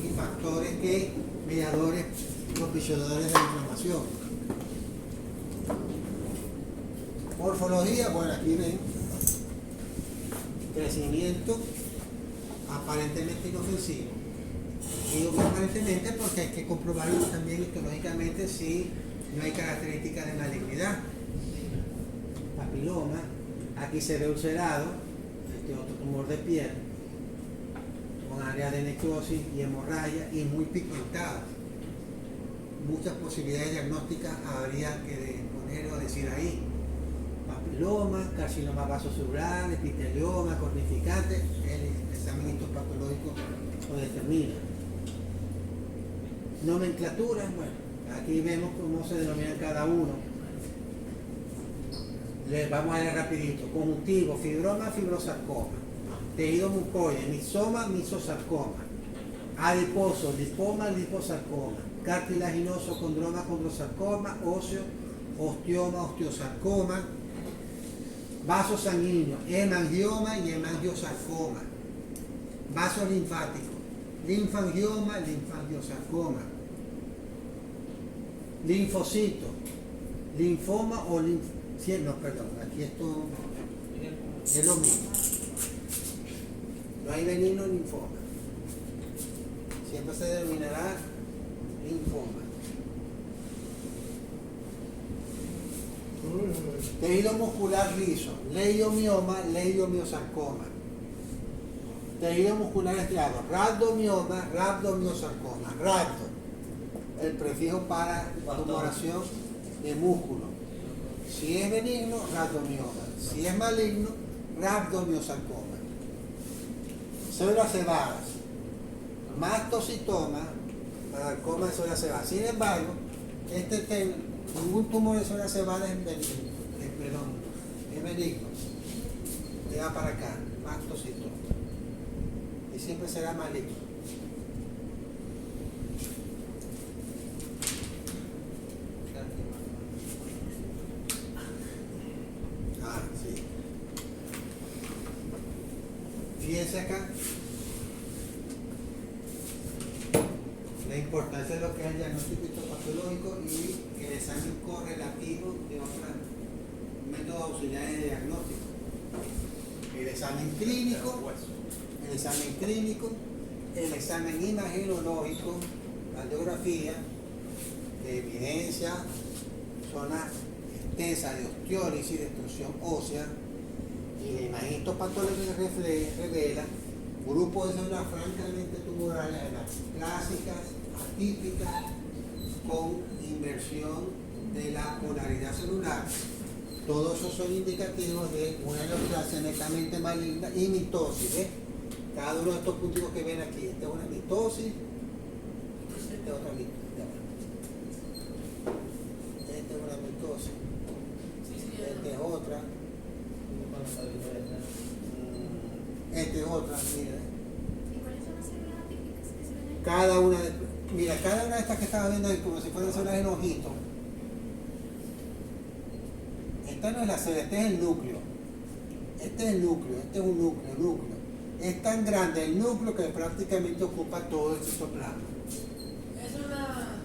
y factores mediadores, propiciadores de la inflamación. Morfología, bueno, aquí ven, crecimiento aparentemente inofensivo. Digo que aparentemente porque hay que comprobarlo también histológicamente si no hay características de malignidad. Papiloma, aquí se ve ulcerado, otro tumor de piel, con áreas de necrosis y hemorragia y muy pigmentadas. Muchas posibilidades diagnósticas habría que poner o decir ahí. Papiloma, carcinoma vasocelular, epitelioma, cornificante, el examen histopatológico lo determina. Nomenclaturas, bueno, aquí vemos cómo se denominan cada uno. Les vamos a leer rapidito. Conjuntivo, fibroma, fibrosarcoma. Tejido mucoide, misoma, misosarcoma. Adiposo, lipoma, liposarcoma. Cartilaginoso, condroma, condrosarcoma. Óseo, osteoma, osteosarcoma. Vaso sanguíneo, hemangioma y hemangiosarcoma. Vaso linfático, linfangioma, linfangiosarcoma. Linfocito, linfoma o aquí esto es lo mismo. No hay benigno linfoma. Siempre se denominará linfoma. Tejido muscular liso, leiomioma, leiomiosarcoma. Tejido muscular estriado, rhabdomioma, rhabdomiosarcoma. Rhabdo, el prefijo para tumoración de músculo. Si es benigno, rhabdomioma. Si es maligno, rhabdomiosarcoma. Células cebadas, mastocitoma, sarcoma de células cebadas. Sin embargo, ningún tumor de células cebadas es benigno. Es benigno. Le va para acá, mastocitoma. Y siempre será maligno. Sí. Fíjense acá la importancia de lo que es el diagnóstico histopatológico y el examen correlativo de otros métodos auxiliares de diagnóstico. El examen clínico, el examen imagenológico, radiografía, de evidencia, zona extensa de osteólisis, destrucción ósea, y la imagen histopatológica revela grupos de células francamente tumorales, clásicas, atípicas, con inversión de la polaridad celular. Todos esos son indicativos de una neoplasia netamente maligna y mitosis. ¿Ves? Cada uno de estos puntos que ven aquí, esta es una mitosis, esta es otra mitosis. Esta es una mitosis, esta es otra. Esta es otra, mira. ¿Y cuáles son las células atípicas que se ven ahí? Cada una de estas que estaba viendo ahí, como si fueran células en ojito. Esta no es la célula, este es el núcleo. Este es un núcleo. Es tan grande el núcleo que prácticamente ocupa todo el citoplasma. Es una...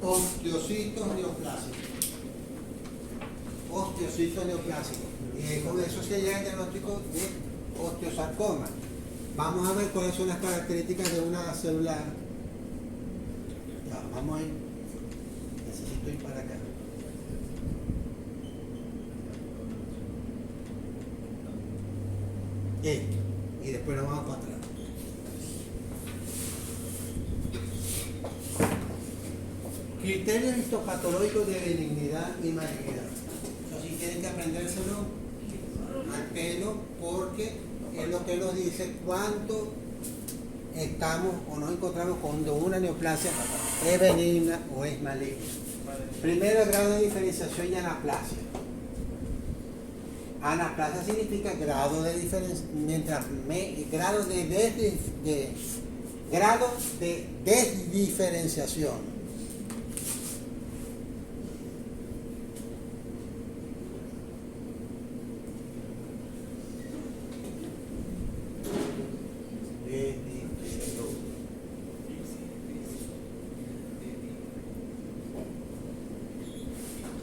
Osteocitos neoplásicos. Y con eso se llega al diagnóstico de osteosarcoma. Vamos a ver cuáles son las características de una célula. Ya, vamos a ir. Necesito ir para acá. Y después nos vamos para atrás. Criterios histopatológicos de benignidad y malignidad. Eso sí tienen que aprendérselo al pelo porque es lo que nos dice cuánto estamos o nos encontramos cuando una neoplasia es benigna o es maligna. Primero, el grado de diferenciación y anaplasia. Anaplasia significa grado de diferencia, grado de desdiferenciación.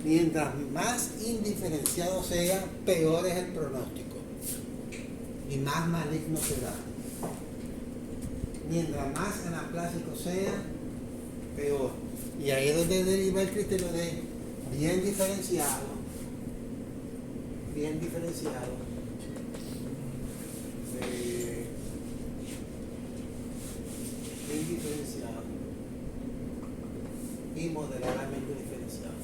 Mientras más indiferenciado sea, peor es el pronóstico y más maligno será. Mientras más anaplásico sea, peor. Y ahí es donde deriva el criterio de bien diferenciado, y moderadamente diferenciado.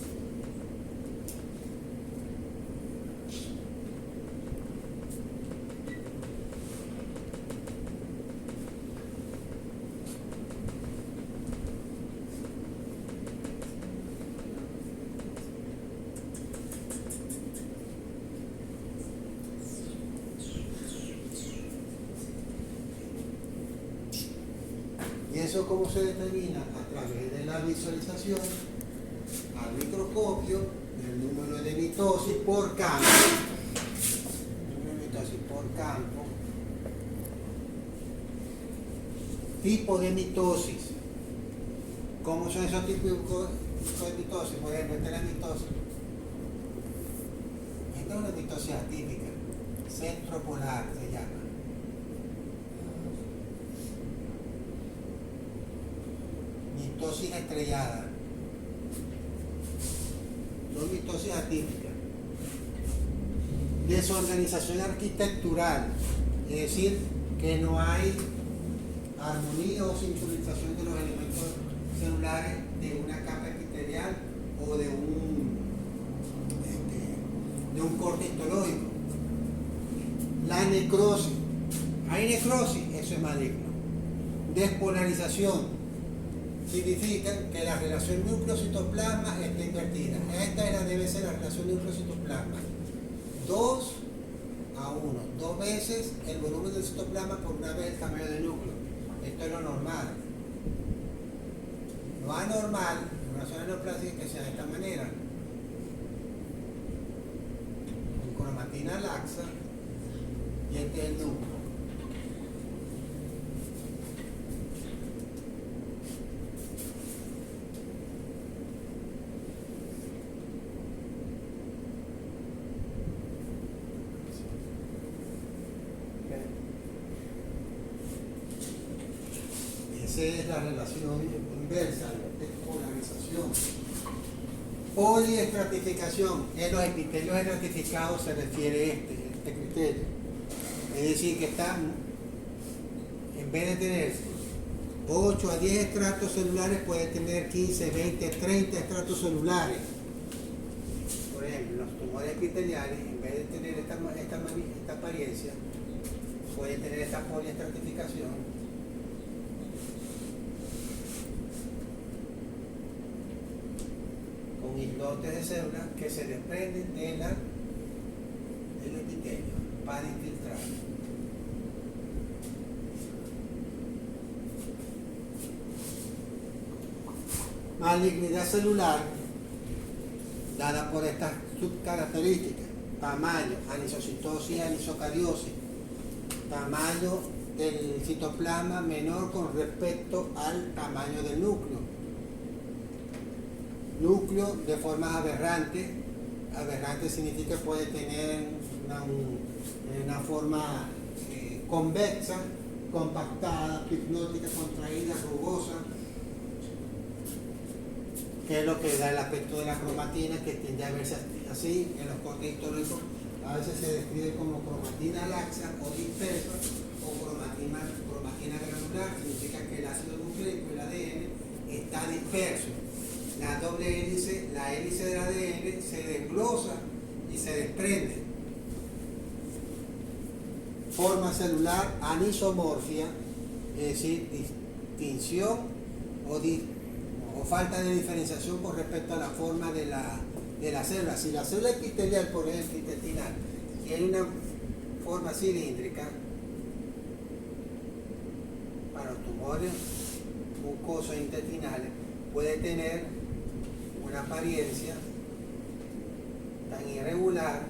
¿Y eso cómo se determina? A través de la visualización al microscopio del número de mitosis por campo. Tipo de mitosis. ¿Cómo son esos tipos de mitosis? Por ejemplo, esta es la mitosis. Esta es una mitosis atípica. Centropolar se llama. Mitosis estrellada. son mitosis atípicas. Desorganización arquitectural, es decir, que no hay armonía o sincronización de los elementos celulares de una capa epitelial o de un corte histológico. La necrosis. Hay necrosis, eso es maligno. Despolarización significa que la relación núcleo-citoplasma está invertida. Esta debe ser la relación núcleo-citoplasma. 2 a 1. 2 veces el volumen del citoplasma por una vez el tamaño del núcleo. Esto es lo normal. Lo anormal, en relaciones neoplásicas, que sea de esta manera. Con cromatina laxa y este es el núcleo. Esa es la relación inversa, despolarización. Poliestratificación. En los epitelios estratificados se refiere este criterio. Es decir, que están, en vez de tener 8 a 10 estratos celulares, puede tener 15, 20, 30 estratos celulares. Por ejemplo, los tumores epiteliales, en vez de tener esta apariencia, pueden tener esta poliestratificación. Con islotes de células que se desprenden del epitelio para infiltrar. Malignidad celular dada por estas subcaracterísticas: tamaño, anisocitosis, anisocariosis, tamaño del citoplasma menor con respecto al tamaño del núcleo. Núcleo de formas aberrantes. Aberrante significa que puede tener una forma convexa, compactada, hipnótica, contraída, rugosa, que es lo que da el aspecto de la cromatina, que tiende a verse así en los cortes históricos. A veces se describe como cromatina laxa o dispersa o cromatina granular. Significa que el ácido nucleico, el ADN, está disperso. La doble hélice, la hélice del ADN se desglosa y se desprende. Forma celular anisomorfia, es decir, distinción o falta de diferenciación con respecto a la forma de la célula. Si la célula epitelial, por ejemplo, intestinal, tiene una forma cilíndrica, para los tumores mucosos intestinales puede tener una apariencia tan irregular.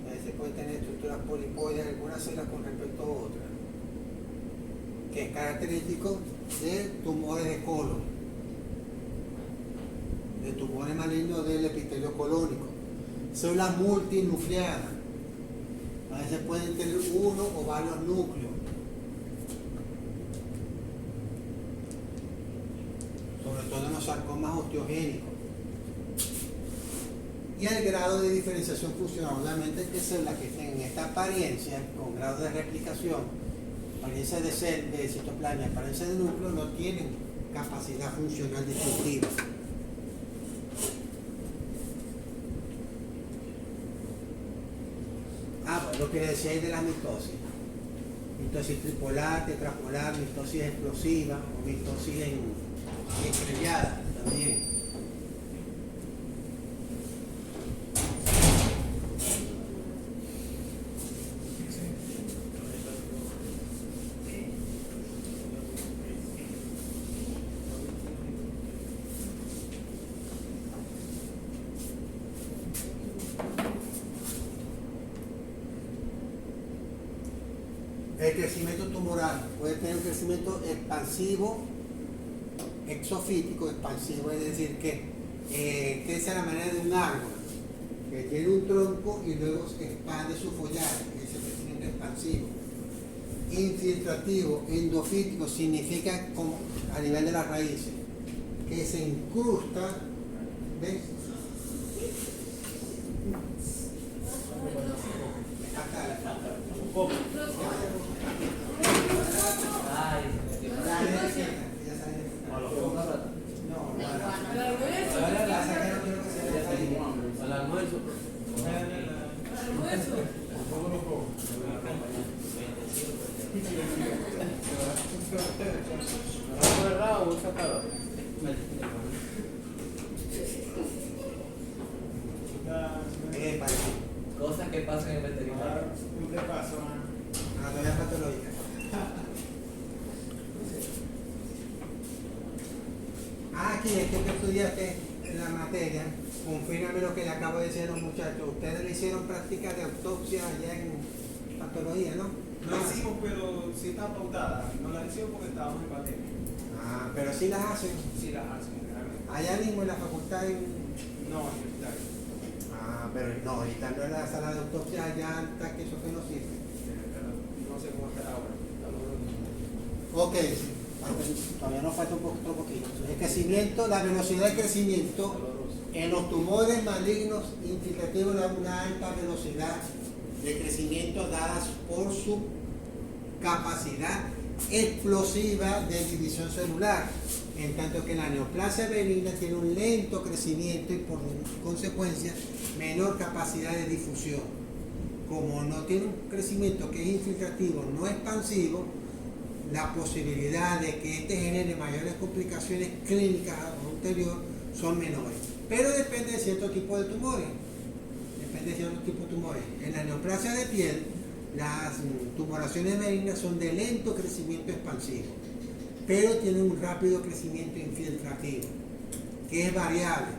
A veces puede tener estructuras polipoides en algunas células con respecto a otras, que es característico de tumores de colon, de tumores malignos del epitelio colónico. Células multinucleadas, a veces pueden tener uno o varios núcleos. Sobre todo en los sarcomas osteogénicos. Y el grado de diferenciación funcional, obviamente, que células que tienen esta apariencia con grado de replicación, apariencia de citoplasma, apariencia de núcleo, no tienen capacidad funcional distintiva. Lo que decía ahí de la mitosis. Mitosis tripolar, tetrapolar, mitosis explosiva o mitosis estrellada también. El crecimiento tumoral puede tener un crecimiento expansivo, exofítico, expansivo, es decir, que crece a la manera de un árbol, que tiene un tronco y luego expande su follaje, ese crecimiento expansivo. Infiltrativo, endofítico, significa como a nivel de las raíces, que se incrusta ¿Ves? Acá. Un poco. Ay, se metió. Dale, ya sale. A los pocos. No, la saqué, no quiero que se vea ahí. Al almuerzo. ¿Algo errado o sacado? Vale. Cosas que pasan en el veterinario. Anatomía patológica. Aquí es que tú estudiaste la materia, confírame lo que le acabo de decir a los muchachos. Ustedes le hicieron prácticas de autopsia allá en patología, ¿no? No la hicimos, pero sí está pautada. No la hicimos porque estábamos en pandemia. Ah, pero sí las hacen. Sí las hacen, realmente. Allá mismo en la facultad No, en el hospital. Ah, pero no, ahorita no en la sala de autopsia allá alta, que eso que no sirve. No sé cómo estará ahora. Ok, todavía nos falta otro poquito. El crecimiento, la velocidad de crecimiento en los tumores malignos infiltrativos da una alta velocidad de crecimiento dadas por su capacidad explosiva de división celular, en tanto que la neoplasia benigna tiene un lento crecimiento y por consecuencia menor capacidad de difusión. Como no tiene un crecimiento que es infiltrativo, no expansivo, la posibilidad de que este genere mayores complicaciones clínicas a ulterior son menores. Pero depende de cierto tipo de tumores. En la neoplasia de piel, las tumoraciones benignas son de lento crecimiento expansivo, pero tienen un rápido crecimiento infiltrativo, que es variable,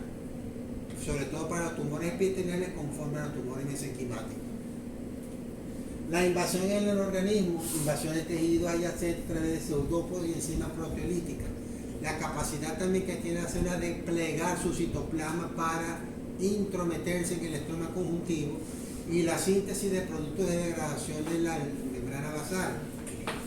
sobre todo para los tumores epiteliales conforme a los tumores mesenquimáticos. La invasión en el organismo, invasión de tejidos adyacentes a través de pseudópodos y enzimas proteolíticas. La capacidad también que tiene la célula de plegar su citoplasma para intrometerse en el estroma conjuntivo y la síntesis de productos de degradación de la membrana basal.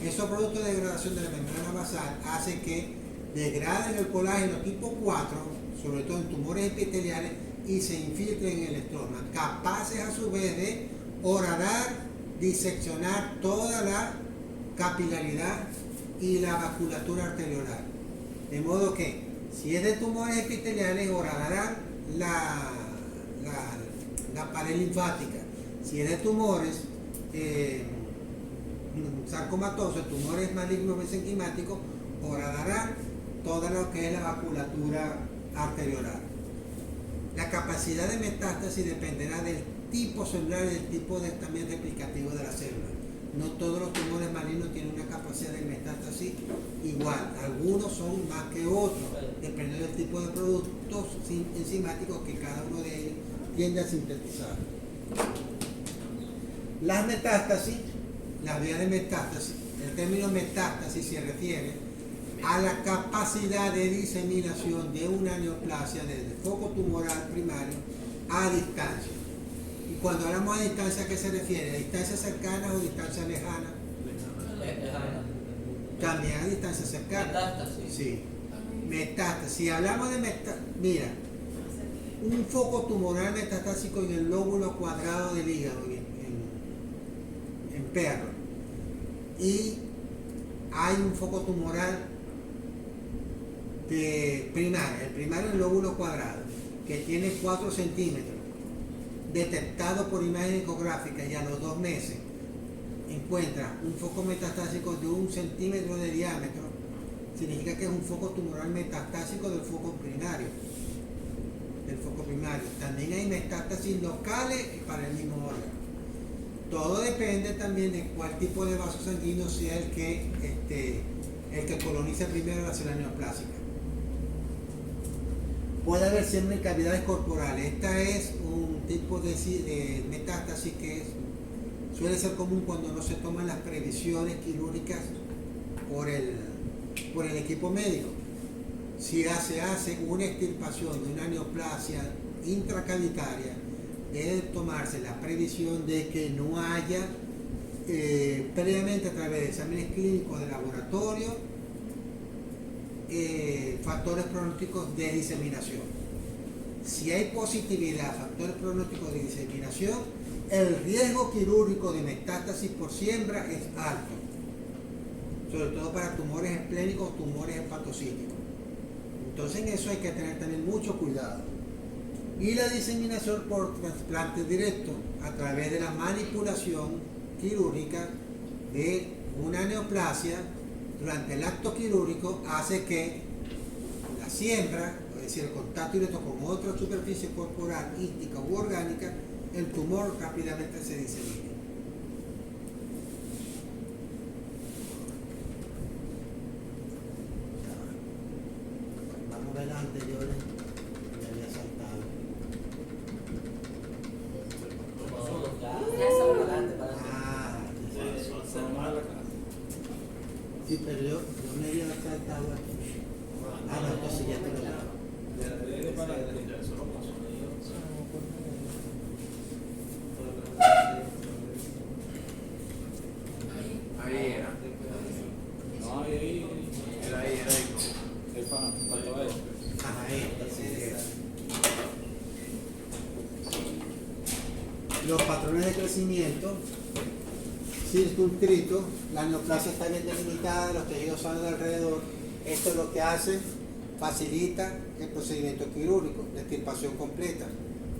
Esos productos de degradación de la membrana basal hacen que degraden el colágeno tipo 4, sobre todo en tumores epiteliales, y se infiltren en el estroma, capaces a su vez de horadar, diseccionar toda la capilaridad y la vasculatura arteriolar. De modo que, si es de tumores epiteliales, horadarán la pared linfática. Si es de tumores sarcomatosos, tumores malignos mesenquimáticos, horadarán toda lo que es la vasculatura arteriolar. La capacidad de metástasis dependerá del tipo celular y del tipo también replicativo de la célula. No todos los tumores malignos tienen una capacidad de metástasis igual. Algunos son más que otros, dependiendo del tipo de productos enzimáticos que cada uno de ellos tiende a sintetizar. Las metástasis, las vías de metástasis, el término metástasis se refiere a la capacidad de diseminación de una neoplasia desde el foco tumoral primario a distancia. Y cuando hablamos de distancia, ¿a qué se refiere? ¿A distancias cercanas o distancias lejanas? También a distancias cercanas. Metástasis. Sí. Metástasis. Si hablamos de metástasis, mira, un foco tumoral metastásico en el lóbulo cuadrado del hígado, en perro, y hay un foco tumoral de primario, el primario el lóbulo cuadrado, que tiene 4 centímetros, detectado por imagen ecográfica, y a los 2 meses encuentra un foco metastásico de 1 centímetro de diámetro, significa que es un foco tumoral metastásico del foco primario. También hay metástasis locales para el mismo órgano. Todo depende también de cuál tipo de vaso sanguíneo sea el que colonice primero la célula neoplásica. Puede haber siempre en cavidades corporales. Esta es un tipo de metástasis que suele ser común cuando no se toman las previsiones quirúrgicas por el equipo médico. Si se hace una extirpación de una neoplasia intracavitaria, debe tomarse la previsión de que no haya previamente, a través de exámenes clínicos de laboratorio, factores pronósticos de diseminación. Si hay positividad, factor pronóstico de diseminación, el riesgo quirúrgico de metástasis por siembra es alto, sobre todo para tumores esplénicos o tumores hepatocíticos. Entonces en eso hay que tener también mucho cuidado. Y la diseminación por trasplante directo a través de la manipulación quirúrgica de una neoplasia durante el acto quirúrgico hace que la siembra, es decir, el contacto directo con otra superficie corporal, ística u orgánica, el tumor rápidamente se disemina. Vamos a ver las anteriores, me había saltado. Ya son Ah, sí, pero yo me había saltado aquí. Ah, no, entonces ya te lo daba. Ahí era. No, ahí. Era ahí. El fan, faltaba eso. Ahí, los patrones de crecimiento circunscritos, la neoplasia está bien delimitada, los tejidos son de alrededor. Esto es lo que hace, facilita el procedimiento quirúrgico, la extirpación completa,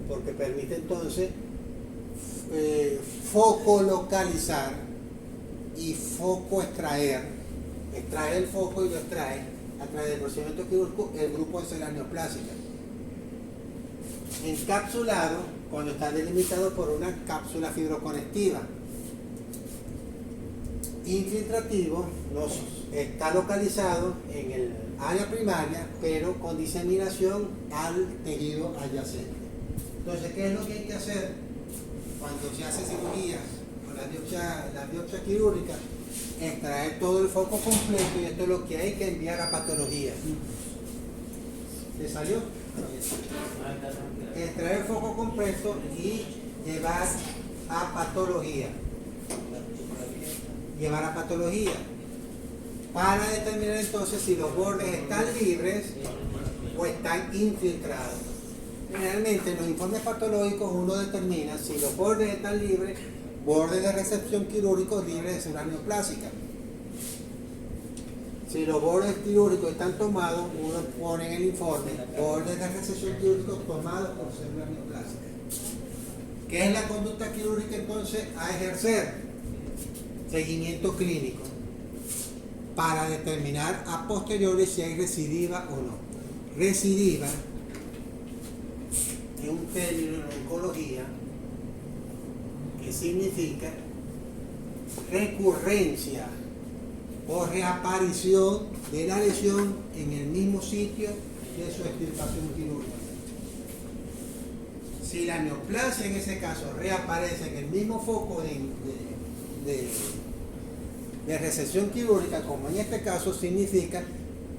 porque permite entonces foco localizar y foco extraer el foco y lo extrae a través del procedimiento quirúrgico el grupo de células neoplásicas. Encapsulado cuando está delimitado por una cápsula fibroconectiva. Infiltrativo está localizado en el área primaria, pero con diseminación al tejido adyacente. Entonces, ¿qué es lo que hay que hacer cuando se hace cirugía con la biopsia quirúrgica? Extraer todo el foco completo, y esto es lo que hay que enviar a patología. ¿Le salió? Extraer el foco completo y llevar a patología. Para determinar entonces si los bordes están libres o están infiltrados. Generalmente en los informes patológicos uno determina si los bordes están libres, bordes de recepción quirúrgicos libres de células neoplásicas. Si los bordes quirúrgicos están tomados, uno pone en el informe bordes de recepción quirúrgicos tomados por células neoplásicas. ¿Qué es la conducta quirúrgica entonces a ejercer? Seguimiento clínico para determinar a posteriori si hay recidiva o no. Recidiva es un término en oncología que significa recurrencia o reaparición de la lesión en el mismo sitio de su extirpación quirúrgica. Si la neoplasia en ese caso reaparece en el mismo foco de resección quirúrgica, como en este caso, significa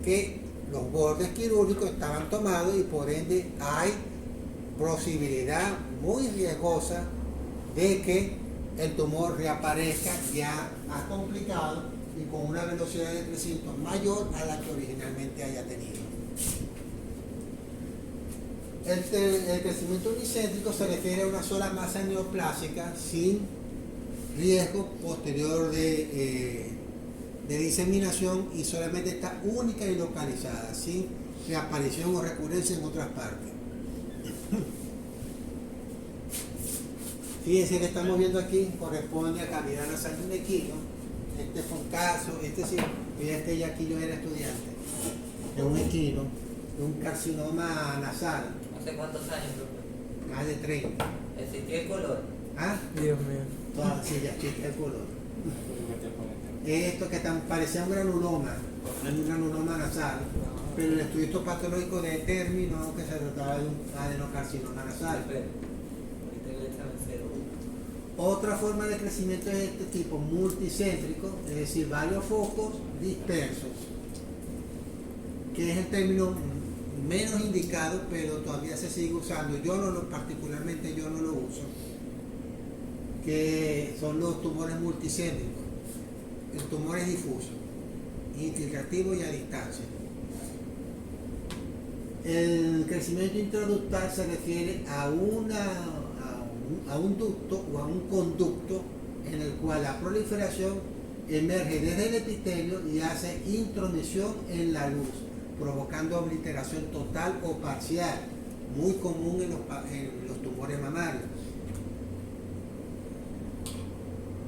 que los bordes quirúrgicos estaban tomados y por ende hay posibilidad muy riesgosa de que el tumor reaparezca ya más complicado y con una velocidad de crecimiento mayor a la que originalmente haya tenido. El crecimiento unicéntrico se refiere a una sola masa neoplásica sin riesgo posterior de diseminación y solamente está única y localizada, sin reaparición o recurrencia en otras partes. Fíjense que estamos viendo aquí, corresponde a cavidad nasal de un equino. Este fue un caso, ya aquí yo era estudiante, de un equino, de un carcinoma nasal. ¿Hace cuántos años, profe? Más de 30. ¿Existía el color? ¿Ah? Dios mío. Sí, ya existe el color. Esto que parecía un granuloma nasal, pero el estudio histopatológico determinó que se trataba de un adenocarcinoma nasal. Otra forma de crecimiento es este tipo, multicéntrico, es decir, varios focos dispersos, que es el término menos indicado, pero todavía se sigue usando. Particularmente yo no lo uso, que son los tumores multicéntricos. El tumor es difuso, infiltrativo y a distancia. El crecimiento intraductal se refiere a un ducto o a un conducto en el cual la proliferación emerge desde el epitelio y hace intromisión en la luz, provocando obliteración total o parcial, muy común en los tumores mamarios.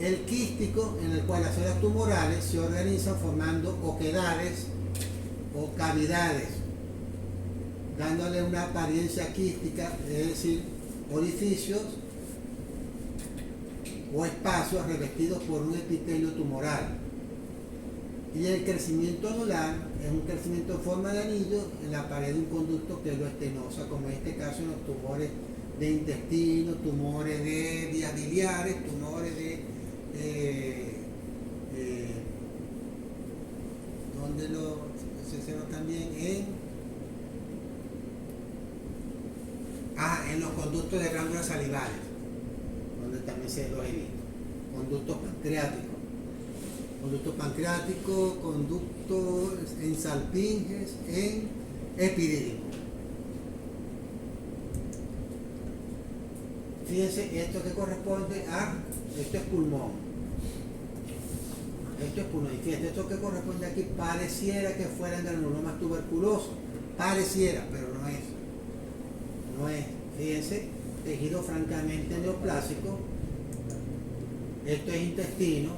El quístico, en el cual las células tumorales se organizan formando oquedades o cavidades, dándole una apariencia quística, es decir, orificios o espacios revestidos por un epitelio tumoral. Y el crecimiento anular es un crecimiento en forma de anillo en la pared de un conducto que lo estenosa, como en este caso en los tumores de intestino, tumores de vías biliares, tumores de donde se ve también en los conductos de glándulas salivales, donde también se los he visto. Conductos pancreáticos, conductos en salpinges, en epidídimo. Fíjense, esto que corresponde esto es pulmón. Esto es pulmón. Y fíjense, esto que corresponde aquí pareciera que fueran granulomas tuberculosos. Pareciera, pero no es. No es. Fíjense, tejido francamente neoplásico. Esto es intestino,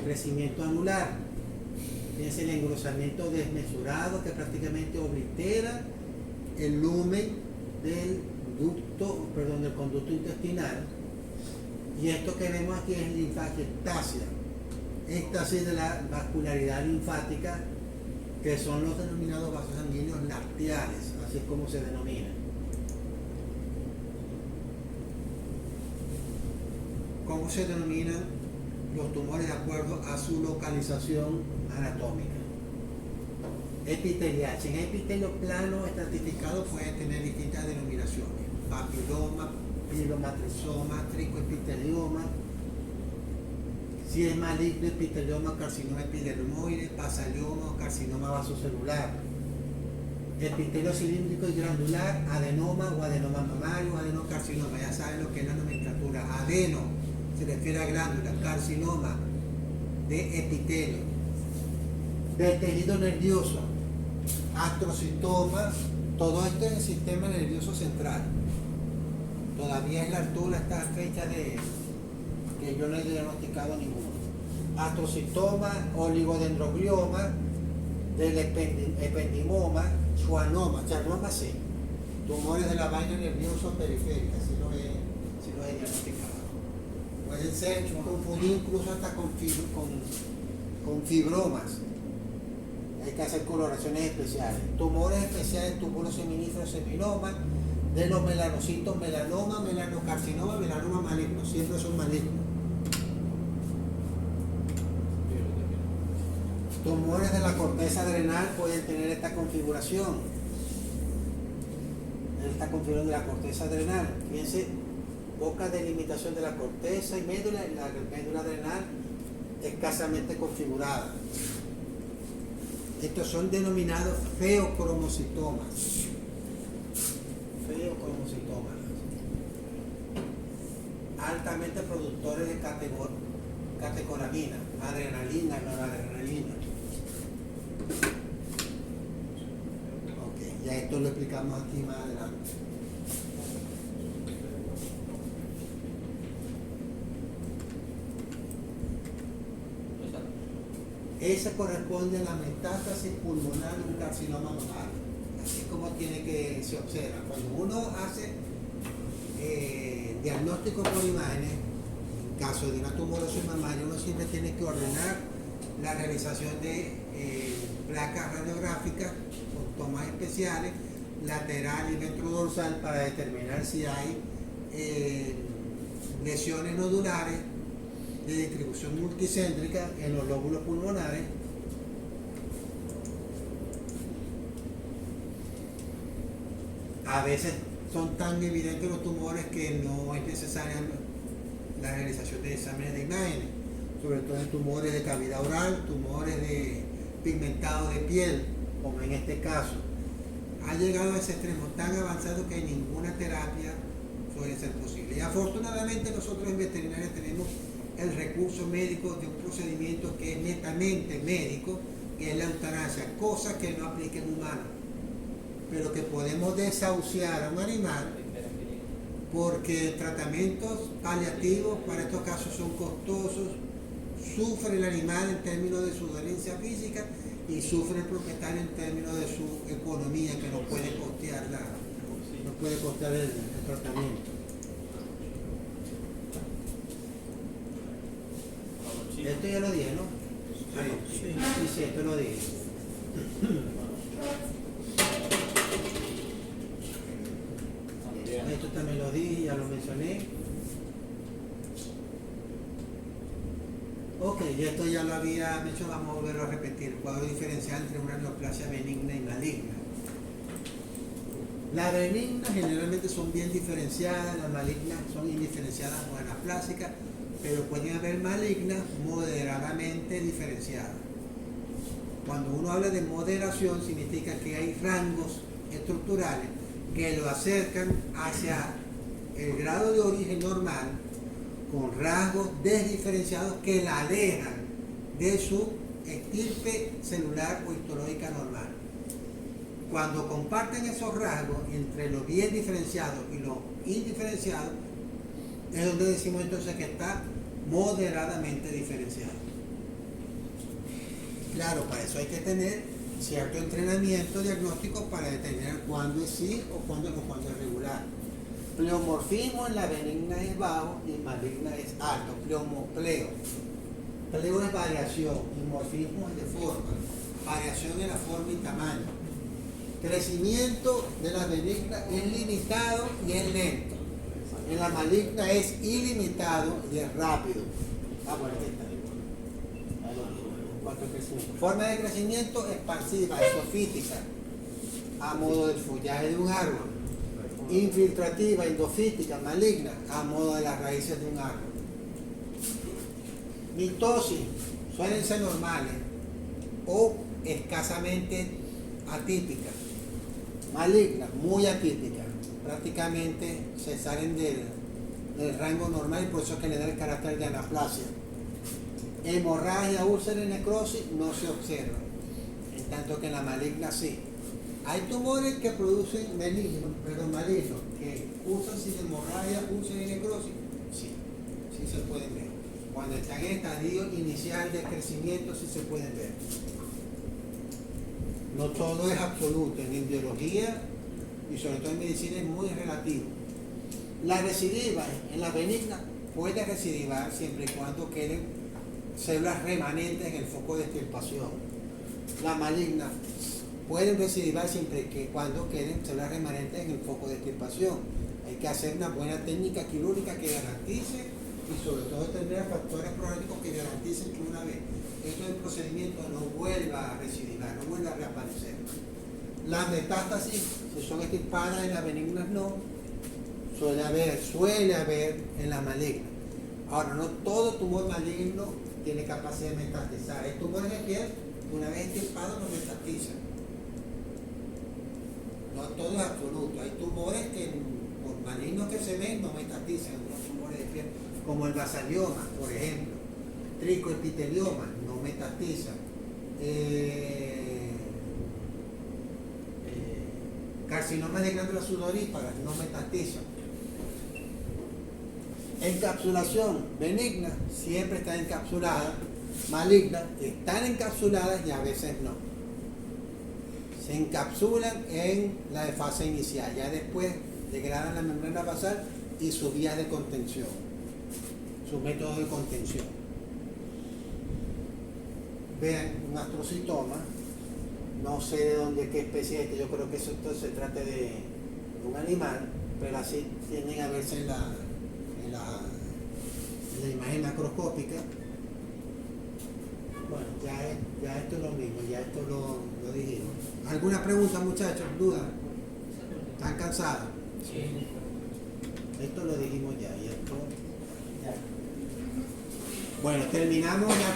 crecimiento anular. Fíjense el engrosamiento desmesurado que prácticamente oblitera el lumen del conducto intestinal. Y esto que vemos aquí es linfagiectasia, éxtasis de la vascularidad linfática, que son los denominados vasos sanguíneos lateales, así es como se denomina. ¿Cómo se denominan los tumores de acuerdo a su localización anatómica? Epitelial. Si en epitelio plano estratificado puede tener distintas denominaciones: papiloma, pilomatrizoma, tricoepitelioma. Si es maligno, epitelioma, carcinoma epidermoide, basalioma o carcinoma vasocelular. Epitelio cilíndrico y granular, adenoma o adenoma mamario, adenocarcinoma. Ya saben lo que es la nomenclatura. Adeno se refiere a glándula, carcinoma de epitelio. Del tejido nervioso, astrocitoma, todo esto en el sistema nervioso central. Todavía es la altura, esta fecha de que yo no he diagnosticado ninguno. Astrocitoma, oligodendroglioma, del ependimoma, schwannoma sí. Tumores de la vaina nerviosa periférica, si los he diagnosticado. Pueden ser confundidos incluso hasta con fibromas. Hay que hacer coloraciones especiales. Tumores especiales, túbulos seminíferos, seminoma, de los melanocitos, melanoma, melanocarcinoma, melanoma maligno, siempre son malignos. Tumores de la corteza adrenal pueden tener esta configuración. Esta configuración de la corteza adrenal. Fíjense, poca delimitación de la corteza y médula, la médula adrenal escasamente configurada. Estos son denominados feocromocitomas. Feocromocitomas. Altamente productores de catecolamina, adrenalina, noradrenalina. Ok, ya esto lo explicamos aquí más adelante. Esa corresponde a la metástasis pulmonar de un carcinoma mamario. Así es como se observa. Cuando uno hace diagnóstico por imágenes, en caso de una tumorosis mamaria, uno siempre tiene que ordenar la realización de placas radiográficas con tomas especiales, lateral y ventrodorsal, para determinar si hay lesiones nodulares de distribución multicéntrica en los lóbulos pulmonares. A veces son tan evidentes los tumores que no es necesaria la realización de exámenes de imágenes, sobre todo en tumores de cavidad oral, tumores de pigmentado de piel, como en este caso. ha llegado a ese extremo tan avanzado que ninguna terapia puede ser posible. Y afortunadamente nosotros en veterinaria tenemos el recurso médico de un procedimiento que es netamente médico, que es la eutanasia, cosa que no aplica en humanos, pero que podemos desahuciar a un animal porque tratamientos paliativos para estos casos son costosos, sufre el animal en términos de su dolencia física y sufre el propietario en términos de su economía, que no puede costear el tratamiento. Esto ya lo dije, ¿no? Sí, esto lo dije. Esto también lo dije, ya lo mencioné. Ok, y esto ya lo había mencionado, vamos a volverlo a repetir. El cuadro diferencial entre una neoplasia benigna y maligna. Las benignas generalmente son bien diferenciadas, las malignas son indiferenciadas o anaplásicas, pero pueden haber malignas moderadamente diferenciadas. Cuando uno habla de moderación, significa que hay rangos estructurales que lo acercan hacia el grado de origen normal, con rasgos desdiferenciados que la alejan de su estirpe celular o histológica normal. Cuando comparten esos rasgos entre lo bien diferenciado y lo indiferenciado, es donde decimos entonces que está moderadamente diferenciado. Claro, para eso hay que tener cierto entrenamiento diagnóstico para determinar cuándo es sí o cuándo es regular. Pleomorfismo en la benigna es bajo y en maligna es alto. Pleo es variación y morfismo es de forma. Variación en la forma y tamaño. Crecimiento de la benigna es limitado y es lento. En la maligna es ilimitado y es rápido. Aquí está. Forma de crecimiento expansiva, exofítica, a modo del follaje de un árbol. Infiltrativa, endofítica, maligna, a modo de las raíces de un árbol. Mitosis, suelen ser normales o escasamente atípicas. Maligna, muy atípica, prácticamente se salen del rango normal y por eso es que le da el carácter de anaplasia. Hemorragia, úlcera y necrosis no se observan, en tanto que en la maligna sí. Hay tumores que producen malignos, que cursan sin hemorragia, úlcera y necrosis, sí se pueden ver. Cuando están en estadio inicial de crecimiento, sí se pueden ver. No todo es absoluto, en biología y sobre todo en medicina es muy relativo. La recidiva en la benigna puede recidivar siempre y cuando queden células remanentes en el foco de extirpación. La maligna pueden recidivar siempre que cuando queden células remanentes en el foco de extirpación. Hay que hacer una buena técnica quirúrgica que garantice y sobre todo tener factores pronósticos que garanticen que una vez esto del procedimiento no vuelva a recidivar, no vuelva a reaparecer. Las metástasis, si son extirpadas en las benignas no, suele haber en las malignas. Ahora, no todo tumor maligno tiene capacidad de metastizar. Hay tumores de piel que una vez extirpados no metastizan. No todo es absoluto. Hay tumores que, por malignos que se ven, no metastizan. Los tumores de piel, como el basalioma, por ejemplo. Tricoepitelioma, no metastizan. Carcinomas de glándulas sudoríparas, no metastizan. Encapsulación benigna siempre está encapsulada, maligna están encapsuladas y a veces no. Se encapsulan en la fase inicial, ya después degradan la membrana basal y sus vías de contención, sus métodos de contención. Vean un astrocitoma, no sé de dónde, qué especie es, yo creo que eso se trata de un animal, pero así tienden a verse en la imagen macroscópica. Bueno, ya esto es lo mismo, ya esto lo dijimos. ¿Alguna pregunta, muchachos? ¿Duda? ¿Están cansados? Sí. Esto lo dijimos ya y esto ya. Bueno, terminamos ya.